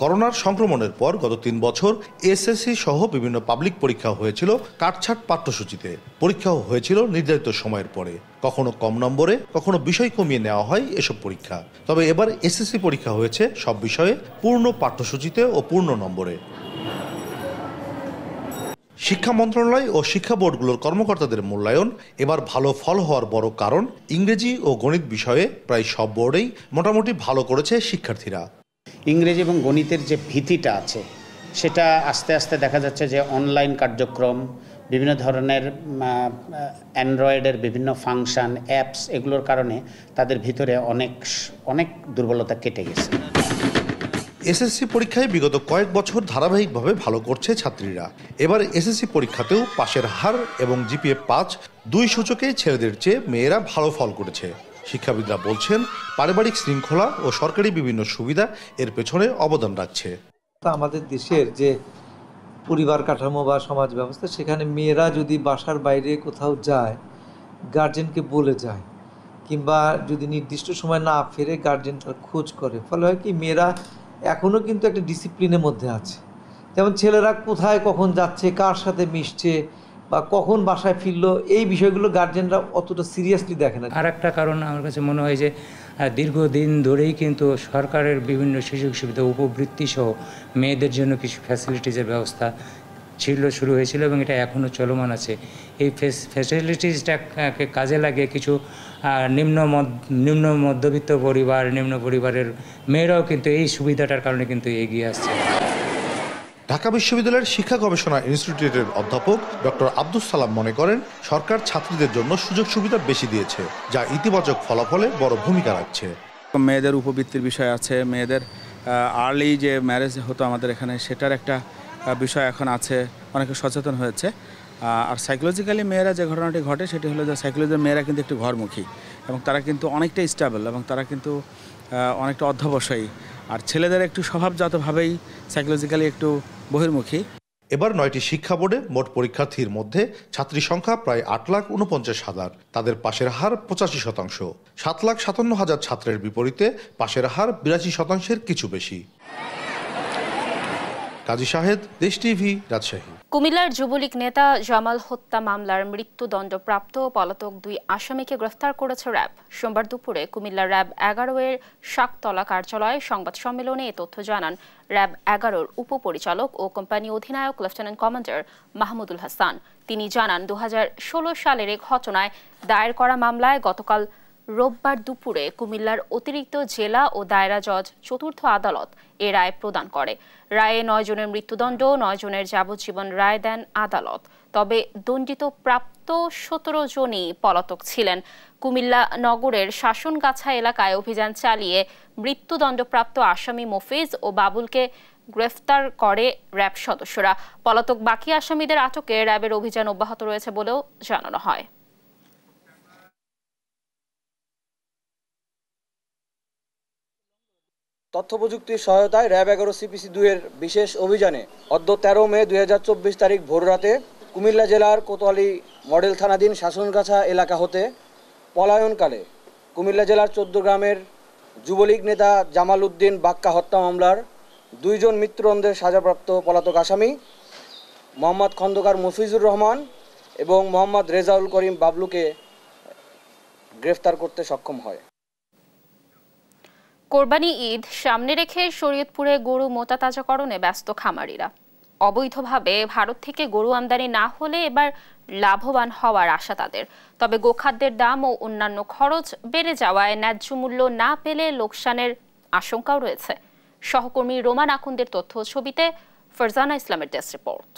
করোনার সংক্রমণের পর গত 3 বছর এসএসসি সহ বিভিন্ন পাবলিক পরীক্ষা হয়েছিল কাটছাট পাঠ্যসূচিতে। পরীক্ষাও হয়েছিল নির্ধারিত সময়ের পরে, কখনো কম নম্বরে, কখনো বিষয় কমিয়ে নেওয়া হয় এসব পরীক্ষা। তবে এবার এসএসসি পরীক্ষা হয়েছে সব বিষয়ে পূর্ণ পাঠ্যসূচিতে ও পূর্ণ নম্বরে। শিক্ষা মন্ত্রণালয় ও শিক্ষা বোর্ডগুলোর কর্মকর্তাদের মূল্যায়ন এবার ভালো ফল হওয়ার বড় কারণ ইংরেজি ও গণিত বিষয়ে প্রায় সব বোর্ডেই মোটামুটি ভালো করেছে শিক্ষার্থীরা। ইংরেজি এবং গণিতের যে ভীতিটা আছে সেটা আস্তে আস্তে দেখা যাচ্ছে যে অনলাইন কার্যক্রম, বিভিন্ন ধরনের অ্যান্ড্রয়েডের বিভিন্ন ফাংশন, অ্যাপস, এগুলোর কারণে তাদের ভিতরে অনেক দুর্বলতা কেটে গেছে। এসএসসি পরীক্ষায় বিগত কয়েক বছর ধারাবাহিকভাবে ভালো করছে ছাত্রীরা। এবার এসএসসি পরীক্ষাতেও পাশের হার এবং জিপিএ 5 দুই সূচকে ছেলেদের চেয়ে মেয়েরা ভালো ফল করেছে। শিক্ষাবিদরা বলছেন পারিবারিক শৃঙ্খলা ও সরকারি বিভিন্ন সুবিধা এর পেছনে অবদান রাখছে। আমাদের দেশের যে পরিবার কাঠামো বা সমাজ ব্যবস্থা, সেখানে মেয়েরা যদি বাসার বাইরে কোথাও যায়, গার্জেনকে বলে যায়, কিংবা যদি নির্দিষ্ট সময় না ফেরে গার্জেনটার খোঁজ করে, ফলে হয় কি মেয়েরা এখনও কিন্তু একটা ডিসিপ্লিনের মধ্যে আছে। যেমন ছেলেরা কোথায় কখন যাচ্ছে, কার সাথে মিশছে বা কখন বাসায় ফিরলো, এই বিষয়গুলো গার্জেনরা অতটা সিরিয়াসলি দেখে না। আর একটা কারণ আমার কাছে মনে হয় যে দীর্ঘদিন ধরেই কিন্তু সরকারের বিভিন্ন সুযোগ সুবিধা, উপবৃত্তি সহ মেয়েদের জন্য কিছু ফ্যাসিলিটিসের ব্যবস্থা শুরু হয়েছিল এবং এটা এখনও চলমান আছে। এই ফ্যাসিলিটিসটাকে কাজে লাগিয়ে কিছু নিম্ন মধ্যবিত্ত পরিবার, নিম্ন পরিবারের মেয়েরাও কিন্তু এই সুবিধাটার কারণে কিন্তু এগিয়ে আসছে। ঢাকা বিশ্ববিদ্যালয়ের শিক্ষা গবেষণা ইনস্টিটিউটের অধ্যাপক ডক্টর আব্দুস সালাম মনে করেন সরকার ছাত্রীদের জন্য সুযোগ সুবিধা বেশি দিয়েছে, যা ইতিবাচক ফলাফলে বড় ভূমিকা রাখছে। মেয়েদের উপবৃত্তির বিষয় আছে, মেয়েদের আর্লি যে ম্যারেজ হতো আমাদের এখানে, সেটার একটা বিষয় এখন আছে, অনেকে সচেতন হয়েছে। আর সাইকোলজিক্যালি মেয়েরা যে ঘটনাটি ঘটে সেটি হলো যে সাইকোলজির মেয়েরা কিন্তু একটু ঘরমুখী এবং তারা কিন্তু অনেকটা স্টেবল এবং তারা কিন্তু অনেকটা অধ্যবসায়ী। আর ছেলেদের একটু স্বভাবজাতভাবেই সাইকোলজিক্যালি একটু বহির্মুখী। এবার 9টি শিক্ষা বোর্ডে মোট পরীক্ষার্থীর মধ্যে ছাত্রী সংখ্যা প্রায় 8,49,000। তাদের পাশের হার 85%। 7,57,000 ছাত্রের বিপরীতে পাশের হার 82%-এর কিছু বেশি। কাজী শাহেদ, দেশ টিভি, রাজশাহী। কুমিল্লার যুবলীগ নেতা জামাল হত্যা মামলার মৃত্যুদণ্ডপ্রাপ্ত পলাতক 2 আসামিকে গ্রেফতার করেছে র্যাব। সোমবার দুপুরে কুমিল্লা র্যাব 11-এর শাকতলা কার্যালয়ে সংবাদ সম্মেলনে এ তথ্য জানান র্যাব 11-র উপপরিচালক ও কোম্পানি অধিনায়ক লেফটেন্যান্ট কমান্ডার মাহমুদুল হাসান। তিনি জানান 2016 সালের এক ঘটনায় দায়ের করা মামলায় গতকাল রোববার দুপুরে কুমিল্লার অতিরিক্ত জেলা ও দায়রা জজ চতুর্থ আদালত এ রায় প্রদান করে। রায়ে 9 জনের মৃত্যুদণ্ড, 9 জনের যাবজ্জীবন রায় দেন আদালত। তবে দণ্ডিত প্রাপ্ত 17 জনই পলাতক ছিলেন। কুমিল্লা নগরের শাসনগাছা এলাকায় অভিযান চালিয়ে মৃত্যুদণ্ডপ্রাপ্ত আসামি মফিজ ও বাবুলকে গ্রেফতার করে র্যাব সদস্যরা। পলাতক বাকি আসামিদের আটকে র্যাবের অভিযান অব্যাহত রয়েছে বলেও জানানো হয়। তথ্য প্রযুক্তির সহায়তায় র্যাব 11 CPC 2-এর বিশেষ অভিযানে অদ্য 13 মে 2024 তারিখ ভোররাতে কুমিল্লা জেলার কোতোয়ালি মডেল থানাধীন শাসনগাছা এলাকা হতে পলায়নকালে কুমিল্লা জেলার 14 গ্রামের যুবলীগ নেতা জামাল উদ্দিন বাক্কা হত্যা মামলার 2 জন মৃত্যুদণ্ডের সাজাপ্রাপ্ত পলাতক আসামি মোহাম্মদ খন্দকার মফিজুর রহমান এবং মোহাম্মদ রেজাউল করিম বাবলুকে গ্রেফতার করতে সক্ষম হয়। কোরবানি ঈদ সামনে রেখে শরীয়তপুরে গরু মোটাতাজাকরণে ব্যস্ত খামারিরা। অবৈধভাবে ভারত থেকে গরু আমদানি না হলে এবার লাভবান হওয়ার আশা তাদের। তবে গোখাদ্যের দাম ও অন্যান্য খরচ বেড়ে যাওয়ায় ন্যায্য মূল্য না পেলে লোকসানের আশঙ্কাও রয়েছে। সহকর্মী রোমান আকুন্দের তথ্য ছবিতে ফারজানা ইসলামের ডেস্ক রিপোর্ট।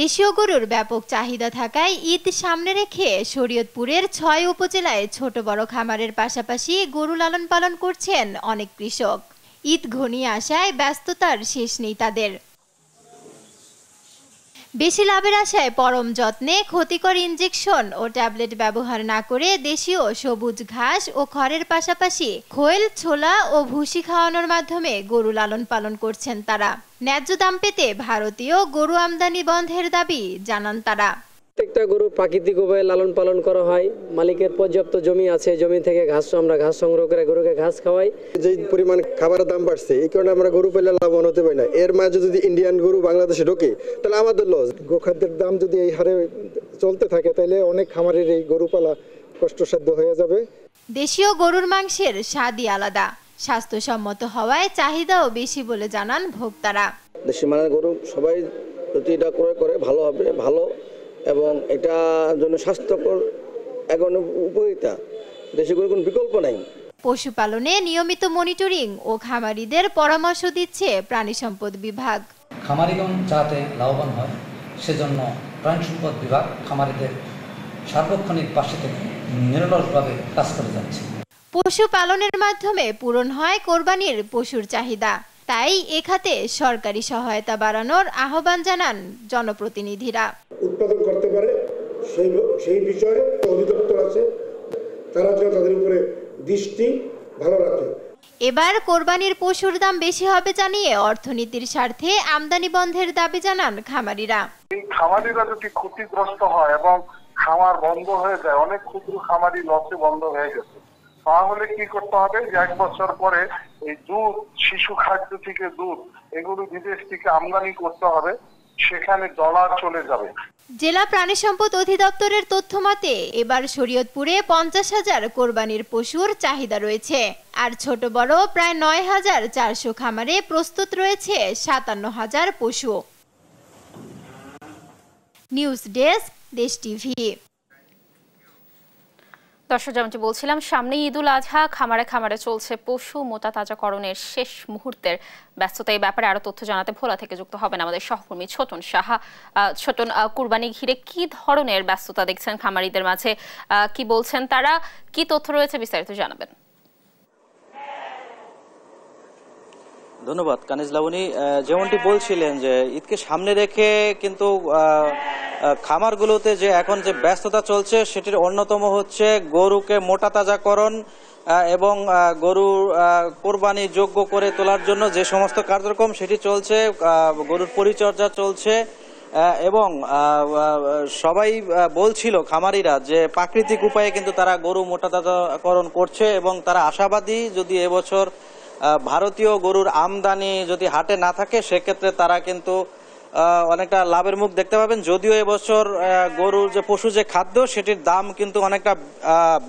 দেশীয় গরুর ব্যাপক চাহিদা থাকায় ঈদ সামনে রেখে শরীয়তপুরের ৬ উপজেলায় ছোট বড় খামারের পাশাপাশি গরু লালন পালন করছেন অনেক কৃষক। ঈদ ঘনিয়ে আসায় ব্যস্ততার শেষ নেই তাদের। বেশি লাভের আশায় পরম যত্নে ক্ষতিকর ইনজেকশন ও ট্যাবলেট ব্যবহার না করে দেশীয় সবুজ ঘাস ও খড়ের পাশাপাশি খোল, ছোলা ও ভুসি খাওয়ানোর মাধ্যমে গরু লালন পালন করছেন তারা। ন্যায্য দাম পেতে ভারতীয় গরু আমদানি বন্ধের দাবি জানান তারা। প্রত্যেকটা গরু প্রাকৃতিক উপায়ে লালন পালন করা হয়। মালিকের পর্যাপ্ত জমি আছে, জমি থেকে আমরা ঘাস সংগ্রহ করে গরুকে ঘাস খাওয়াই। যে পরিমাণ খাবারের দাম বাড়ছে, এই কারণে আমরা গরু পেলে লাভবান হতে পারি না। এর মাঝে যদি ইন্ডিয়ান গরু বাংলাদেশে ঢোকে তাহলে আমাদের লস। গোখাদ্যের দাম যদি এই হারে চলতে থাকে তাহলে অনেক খামারের এই গরু পালা কষ্টসাধ্য হয়ে যাবে। দেশীয় গরুর মাংসের স্বাদই আলাদা, স্বাস্থ্যসম্মত হওয়ায় চাহিদাও বেশি বলে জানান ভোক্তারা। দেশি মানের গরু সবাই যদি এটা ক্রয় করে ভালো হবে, ভালো এবং এটা জন্য স্বাস্থ্যকর এখন উপকারিতা। দেশি গরুর কোনো বিকল্প নাই। পশুপালনে নিয়মিত মনিটরিং ও খামারিদের পরামর্শ দিচ্ছে প্রাণী সম্পদ বিভাগ। খামারিগণ যাতে লাভবান হয় সেজন্য প্রাণী সম্পদ বিভাগ খামারিদের সার্বক্ষণিক পাশে থেকে নিরলসভাবে কাজ করে যাচ্ছে। পশুপালনের মাধ্যমে পূরণ হয় কোরবানির পশুর চাহিদা, তাই এ খাতে সরকারি সহায়তা বাড়ানোর আহ্বান জানান জনপ্রতিনিধিরা। উৎপাদন করতে পারে সেই বিষয়ে অধিদপ্তর আছে, তারা যেন তাদের উপরে দৃষ্টি ভালো রাখে। এবার কোরবানির পশুর দাম বেশি হবে জানিয়ে অর্থনীতির স্বার্থে আমদানি বন্ধের দাবি জানান খামারিরা। এই খামারিরা যদি ক্ষতিগ্রস্ত হয় এবং খামার বন্ধ হয়ে যায়, অনেক ক্ষুদ্র খামারি লসে বন্ধ হয়ে গেছে, তাহলে কি করতে হবে যে 1 বছর পরে এই দুধ, শিশু খাদ্য থেকে দুধ, এগুলো বিদেশ থেকে আমদানি করতে হবে, সেখানে ডলার চলে যাবে। জেলা প্রাণী সম্পদ অধিদপ্তরের তথ্য মতে এবার শরীয়তপুরে 50,000 কোরবানির পশুর চাহিদা রয়েছে, আর ছোট বড় প্রায় 9,400 খামারে প্রস্তুত রয়েছে 57,000 পশু। নিউজ ডেস্ক, দেশ টিভি। দর্শক, যেমনটি বলছিলাম, সামনে ঈদুল আজহা, খামারে খামারে চলছে পশু মোটা তাজাকরণের শেষ মুহূর্তের ব্যস্ততা। এই ব্যাপারে আরো তথ্য জানাতে ভোলা থেকে যুক্ত হবেন আমাদের সহকর্মী ছোটন সাহা। ছোটন, কুরবানি ঘিরে কি ধরনের ব্যস্ততা দেখছেন খামারিদের মাঝে, কি বলছেন তারা, কি তথ্য রয়েছে বিস্তারিত জানাবেন। ধন্যবাদ কানিজ লাবণী। যেমনটি বলছিলেন যে ঈদকে সামনে রেখে কিন্তু খামারগুলোতে যে এখন যে ব্যস্ততা চলছে সেটির অন্যতম হচ্ছে গরুকে মোটা তাজাকরণ এবং গরু কোরবানি যোগ্য করে তোলার জন্য যে সমস্ত কার্যক্রম সেটি চলছে, গরুর পরিচর্যা চলছে এবং সবাই বলছিল খামারিরা যে প্রাকৃতিক উপায়ে কিন্তু তারা গরু মোটা তাজাকরণ করছে এবং তারা আশাবাদী যদি এবছর ভারতীয় গরুর আমদানি যদি হাটে না থাকে সেক্ষেত্রে তারা কিন্তু অনেকটা লাভের মুখ দেখতে পাবেন। যদিও এবছর গরুর যে পশু যে খাদ্য সেটির দাম কিন্তু অনেকটা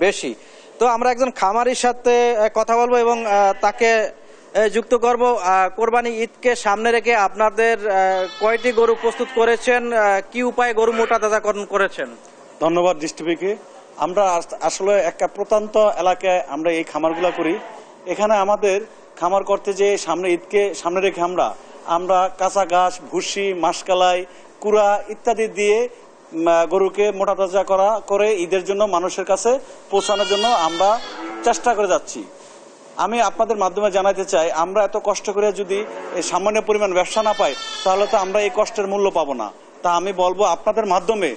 বেশি। তো আমরা একজন খামারির সাথে কথা বলবো এবং তাকে যুক্ত করব। কোরবানি ঈদকে সামনে রেখে আপনাদের কয়টি গরু প্রস্তুত করেছেন, কি উপায়ে গরু মোটা তাজাকরণ করেছেন? ধন্যবাদ ডিস্ট্রিবিউটকে। আমরা আসলে একটা প্রত্যন্ত এলাকায় আমরা এই খামারগুলো করি। এখানে আমাদের খামার করতে যে সামনে ঈদকে সামনে রেখে আমরা কাঁচা ঘাস, ভুসি, মাসকালাই, কুড়া ইত্যাদি দিয়ে গরুকে মোটা তাজা করে ঈদের জন্য মানুষের কাছে পৌঁছানোর জন্য আমরা চেষ্টা করে যাচ্ছি। আমি আপনাদের মাধ্যমে জানাতে চাই, আমরা এত কষ্ট করে যদি সামান্য পরিমাণ ব্যবসা না পাই তাহলে তো আমরা এই কষ্টের মূল্য পাবো না। তা আমি বলবো আপনাদের মাধ্যমে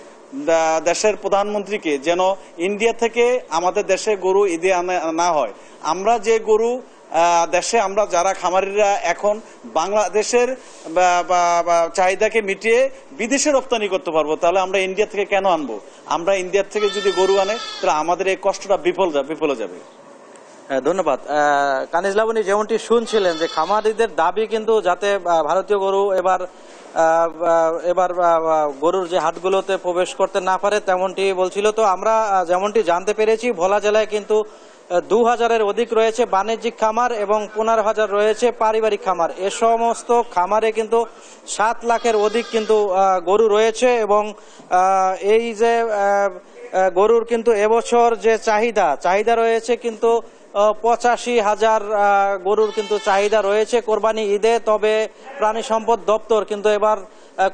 দেশের প্রধানমন্ত্রীকে যেন ইন্ডিয়া থেকে আমাদের দেশে গরু ঈদে না হয়। আমরা যে গরু দেশে আমরা যারা খামারিরা এখন বাংলাদেশের চাহিদাকে মিটিয়ে বিদেশে রপ্তানি করতে পারবো, তাহলে আমরা ইন্ডিয়া থেকে কেন আনবো? আমরা ইন্ডিয়ার থেকে যদি গরু আনে তাহলে আমাদের এই কষ্টটা বিফলে যাবে। ধন্যবাদ কানিজ লাবণী। যেমনটি শুনছিলেন যে খামারিদের দাবি কিন্তু যাতে ভারতীয় গরু এবার গরুর যে হাটগুলোতে প্রবেশ করতে না পারে তেমনটি বলছিল। তো আমরা যেমনটি জানতে পেরেছি ভোলা জেলায় কিন্তু 2000-এর অধিক রয়েছে বাণিজ্যিক খামার এবং 15,000 রয়েছে পারিবারিক খামার। এ সমস্ত খামারে কিন্তু 7 লাখের অধিক কিন্তু গরু রয়েছে এবং এই যে গরুর কিন্তু এবছর যে চাহিদা রয়েছে কিন্তু 85,000 গরুর কিন্তু চাহিদা রয়েছে কোরবানি ঈদে। তবে প্রাণী সম্পদ দপ্তর কিন্তু এবার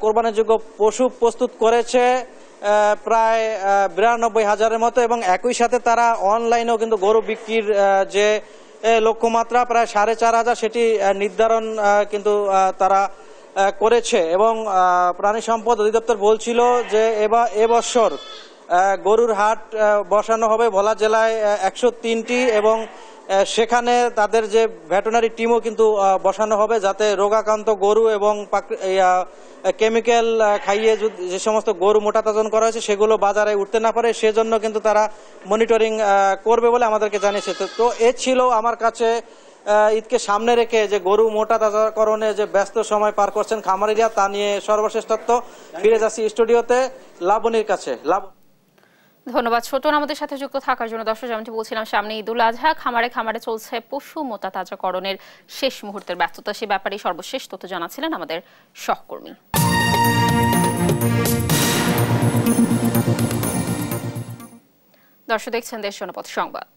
কোরবানির যোগ্য পশু প্রস্তুত করেছে প্রায় 92,000-এর মতো, এবং একই সাথে তারা অনলাইনেও কিন্তু গরু বিক্রির যে লক্ষ্যমাত্রা প্রায় 4,500 সেটি নির্ধারণ কিন্তু তারা করেছে। এবং প্রাণী সম্পদ অধিদপ্তর বলছিল যে এবছর গরুর হাট বসানো হবে ভোলা জেলায় 103টি, এবং সেখানে তাদের যে ভেটেরিনারি টিমও কিন্তু বসানো হবে যাতে রোগাক্রান্ত গরু এবং কেমিক্যাল খাইয়ে যে সমস্ত গরু মোটাতাজন করা হয়েছে সেগুলো বাজারে উঠতে না পারে, সেজন্য কিন্তু তারা মনিটরিং করবে বলে আমাদেরকে জানিয়েছে। তো এ ছিল আমার কাছে ঈদকে সামনে রেখে যে গরু মোটাতাজাকরণে যে ব্যস্ত সময় পার করছেন খামারিরা, তা নিয়ে সর্বশেষ তথ্য। ফিরে যাচ্ছি স্টুডিওতে লাবণীর কাছে। ধন্যবাদ ছোটন আমাদের সাথে যুক্ত থাকার জন্য। দর্শক, যেমনটি বলছিলাম, সামনে ঈদুল আজহা, খামারে খামারে চলছে পশু মোটাতাজাকরণের শেষ মুহূর্তের ব্যস্ততা। সে ব্যাপারে সর্বশেষ তথ্য জানাচ্ছিলেন আমাদের সহকর্মী। দর্শক দেখছেন দেশ জনপথ সংবাদ।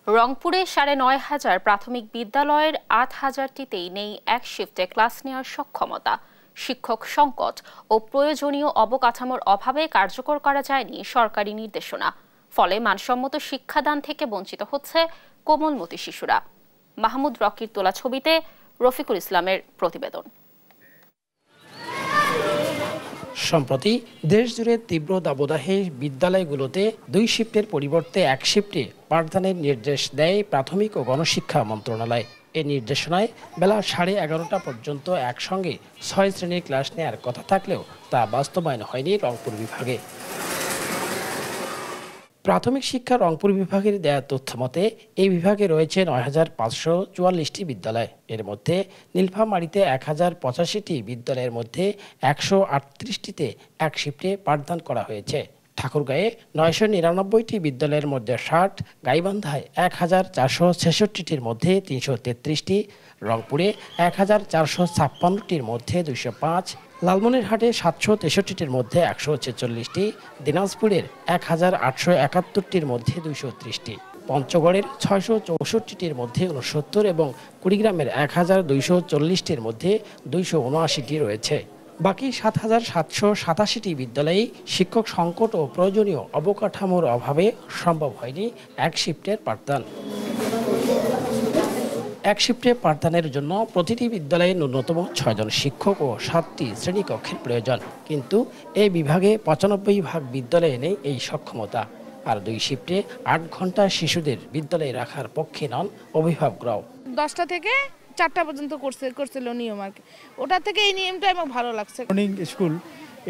রংপুরে 9,500 প্রাথমিক বিদ্যালয়ের 8,000টিতেই নেই এক শিফটে ক্লাস নেওয়ার সক্ষমতা। শিক্ষক সংকট ও প্রয়োজনীয় অবকাঠামোর অভাবে কার্যকর করা যায়নি সরকারি নির্দেশনা। ফলে মানসম্মত শিক্ষাদান থেকে বঞ্চিত হচ্ছে কোমলমতি শিশুরা। মাহমুদ রকির তোলা ছবিতে রফিকুল ইসলামের প্রতিবেদন। সম্প্রতি দেশজুড়ে তীব্র দাবদাহে বিদ্যালয়গুলোতে 2 শিফটের পরিবর্তে 1 শিফটে পাঠদানের নির্দেশ দেয় প্রাথমিক ও গণশিক্ষা মন্ত্রণালয়। এই নির্দেশনায় বেলা 11:30 পর্যন্ত একসঙ্গে 6 শ্রেণীর ক্লাস নেওয়ার কথা থাকলেও তা বাস্তবায়ন হয়নি রংপুর বিভাগে। প্রাথমিক শিক্ষা রংপুর বিভাগের দেয়া তথ্য মতে এই বিভাগে রয়েছে 9,544টি বিদ্যালয়। এর মধ্যে নীলফামারীতে 1,085টি বিদ্যালয়ের মধ্যে 138টিতে 1 শিফটে পাঠদান করা হয়েছে। ঠাকুরগাঁয়ে 999টি বিদ্যালয়ের মধ্যে 60, গাইবান্ধায় 1,466টির মধ্যে 333টি, রংপুরে 1,456টির মধ্যে 205, লালমনিরহাটে 763টির মধ্যে 146টি, দিনাজপুরের 1,871টির মধ্যে 230টি, পঞ্চগড়ের 664টির মধ্যে 69 এবং কুড়িগ্রামের 1,240টির মধ্যে 279টি রয়েছে। বাকি 7,787টি বিদ্যালয়ে শিক্ষক সংকট ও প্রয়োজনীয় অবকাঠামোর অভাবে সম্ভব হয়নি 1 শিফটের পাঠদান। 1 শিফটে পাঠদানের জন্য প্রতিটি বিদ্যালয়ে ন্যূনতম 6 জন শিক্ষক ও 7টি শ্রেণীকক্ষের প্রয়োজন। কিন্তু এই বিভাগে 95% বিদ্যালয়ে নেই এই সক্ষমতা। আর 2 শিফটে 8 ঘন্টা শিশুদের বিদ্যালয়ে রাখার পক্ষে নন অভিভাবকরাও। 10টা থেকে 4টা পর্যন্ত করছিল নিয়ম আর কি। ওটা থেকে এই নিয়মটা আমার ভালো লাগছে। মর্নিং স্কুল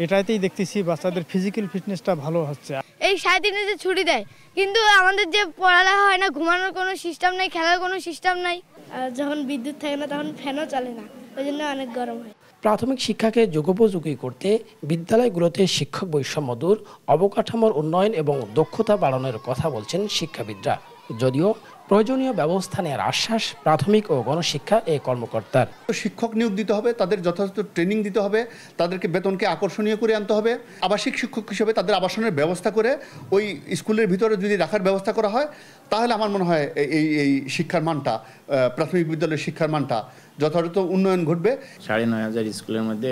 এটাতেই দেখতেছি বাচ্চাদের ফিজিক্যাল ফিটনেসটা ভালো হচ্ছে। এই 7 দিনে যে ছুটি দেয়, কিন্তু আমাদের যে পড়ালেখা হয় না, ঘুমানোর কোনো সিস্টেম নাই, খেলার কোনো সিস্টেম নাই। আর যখন বিদ্যুৎ থাকে না তখন ফ্যানও চলে না, ওই জন্য অনেক গরম হয়। প্রাথমিক শিক্ষাকে যুগোপযোগী করতে বিদ্যালয়গুলোতে শিক্ষক বৈষম্য দূর, অবকাঠামোর উন্নয়ন এবং দক্ষতা বাড়ানোর কথা বলছেন শিক্ষাবিদরা। যদিও প্রয়োজনীয় ব্যবস্থা নেওয়ার আশ্বাস প্রাথমিক ও গণশিক্ষা এই কর্মকর্তার। শিক্ষক নিয়োগ দিতে হবে, তাদের যথাযথ ট্রেনিং দিতে হবে, তাদেরকে বেতনকে আকর্ষণীয় করে আনতে হবে। আবাসিক শিক্ষক হিসেবে তাদের আবাসনের ব্যবস্থা করে ওই স্কুলের ভিতরে যদি রাখার ব্যবস্থা করা হয়, তাহলে আমার মনে হয় এই শিক্ষার মানটা, প্রাথমিক বিদ্যালয়ের শিক্ষার মানটা যথাযথ উন্নয়ন ঘটবে। 9,500 স্কুলের মধ্যে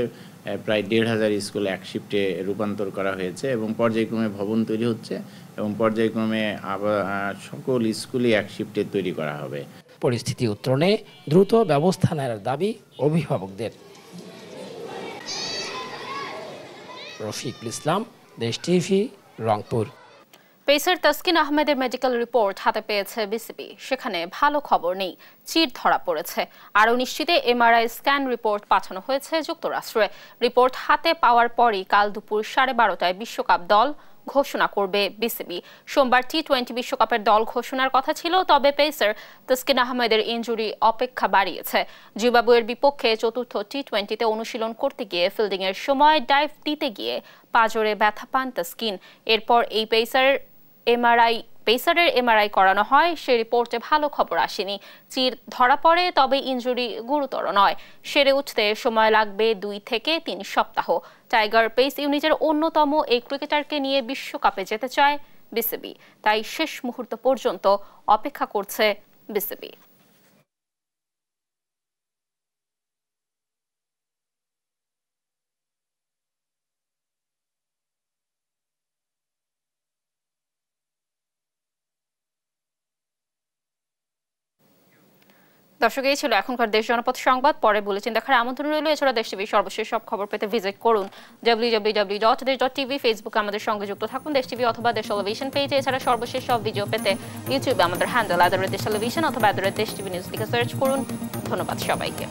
প্রায় 1,500 স্কুল 1 শিফটে রূপান্তর করা হয়েছে এবং পর্যায়ক্রমে ভবন তৈরি হচ্ছে এবং পর্যায়ক্রমে সকল স্কুলই 1 শিফটে তৈরি করা হবে। পরিস্থিতি উত্তরণে দ্রুত ব্যবস্থা নেওয়ার দাবি অভিভাবকদের। রফিকুল ইসলাম, দেশ টিভি, রংপুর। পেসার তাসকিন আহমেদের মেডিকেল রিপোর্ট হাতে পেয়েছে বিসিবি। সেখানে ভালো খবর নেই, চির ধরা পড়েছে। আরও নিশ্চিতে এমআরআই স্ক্যান রিপোর্ট পাঠানো হয়েছে যুক্তরাষ্ট্রে। রিপোর্ট হাতে পাওয়ার পরই কাল দুপুর 12:30টায় বিশ্বকাপ দল ঘোষণা করবে বিসিবি। সোমবার টি-20 বিশ্বকাপের দল ঘোষণার কথা ছিল, তবে পেসার তাসকিন আহমেদের ইনজুরি অপেক্ষা বাড়িয়েছে। জিম্বাবুয়ের বিপক্ষে চতুর্থ টি-20তে অনুশীলন করতে গিয়ে ফিল্ডিংয়ের সময় ডাইভ দিতে গিয়ে পাঁজরে ব্যথা পান তাসকিন। এরপর এই পেসারের এমআরআই করানো হয়। সে রিপোর্টে ভালো খবর আসেনি, চির ধরা পড়ে, তবে ইনজুরি গুরুতর নয়। সেরে উঠতে সময় লাগবে 2 থেকে 3 সপ্তাহ। টাইগার পেস ইউনিটের অন্যতম এই ক্রিকেটারকে নিয়ে বিশ্বকাপে যেতে চায় বিসিবি। তাই শেষ মুহূর্ত পর্যন্ত অপেক্ষা করছে বিসিবি। দর্শক, এই ছিল এখনকার দেশ জনপথ সংবাদ। পরে বুলেটিন দেখার আমন্ত্রণ রইল। এছাড়া দেশ টিভির সর্বশেষ সব খবর পেতে ভিজিট করুন www.desh.tv। ফেসবুকে আমাদের সঙ্গে যুক্ত থাকুন দেশ টিভি অথবা দেশ টেলিভিশন পেজে। এছাড়া সর্বশেষ সব ভিডিও পেতে ইউটিউবে আমাদের হ্যান্ডেল @দেশ টেলিভিশন অথবা @দেশ টিভি নিউজ লিখে সার্চ করুন। ধন্যবাদ সবাইকে।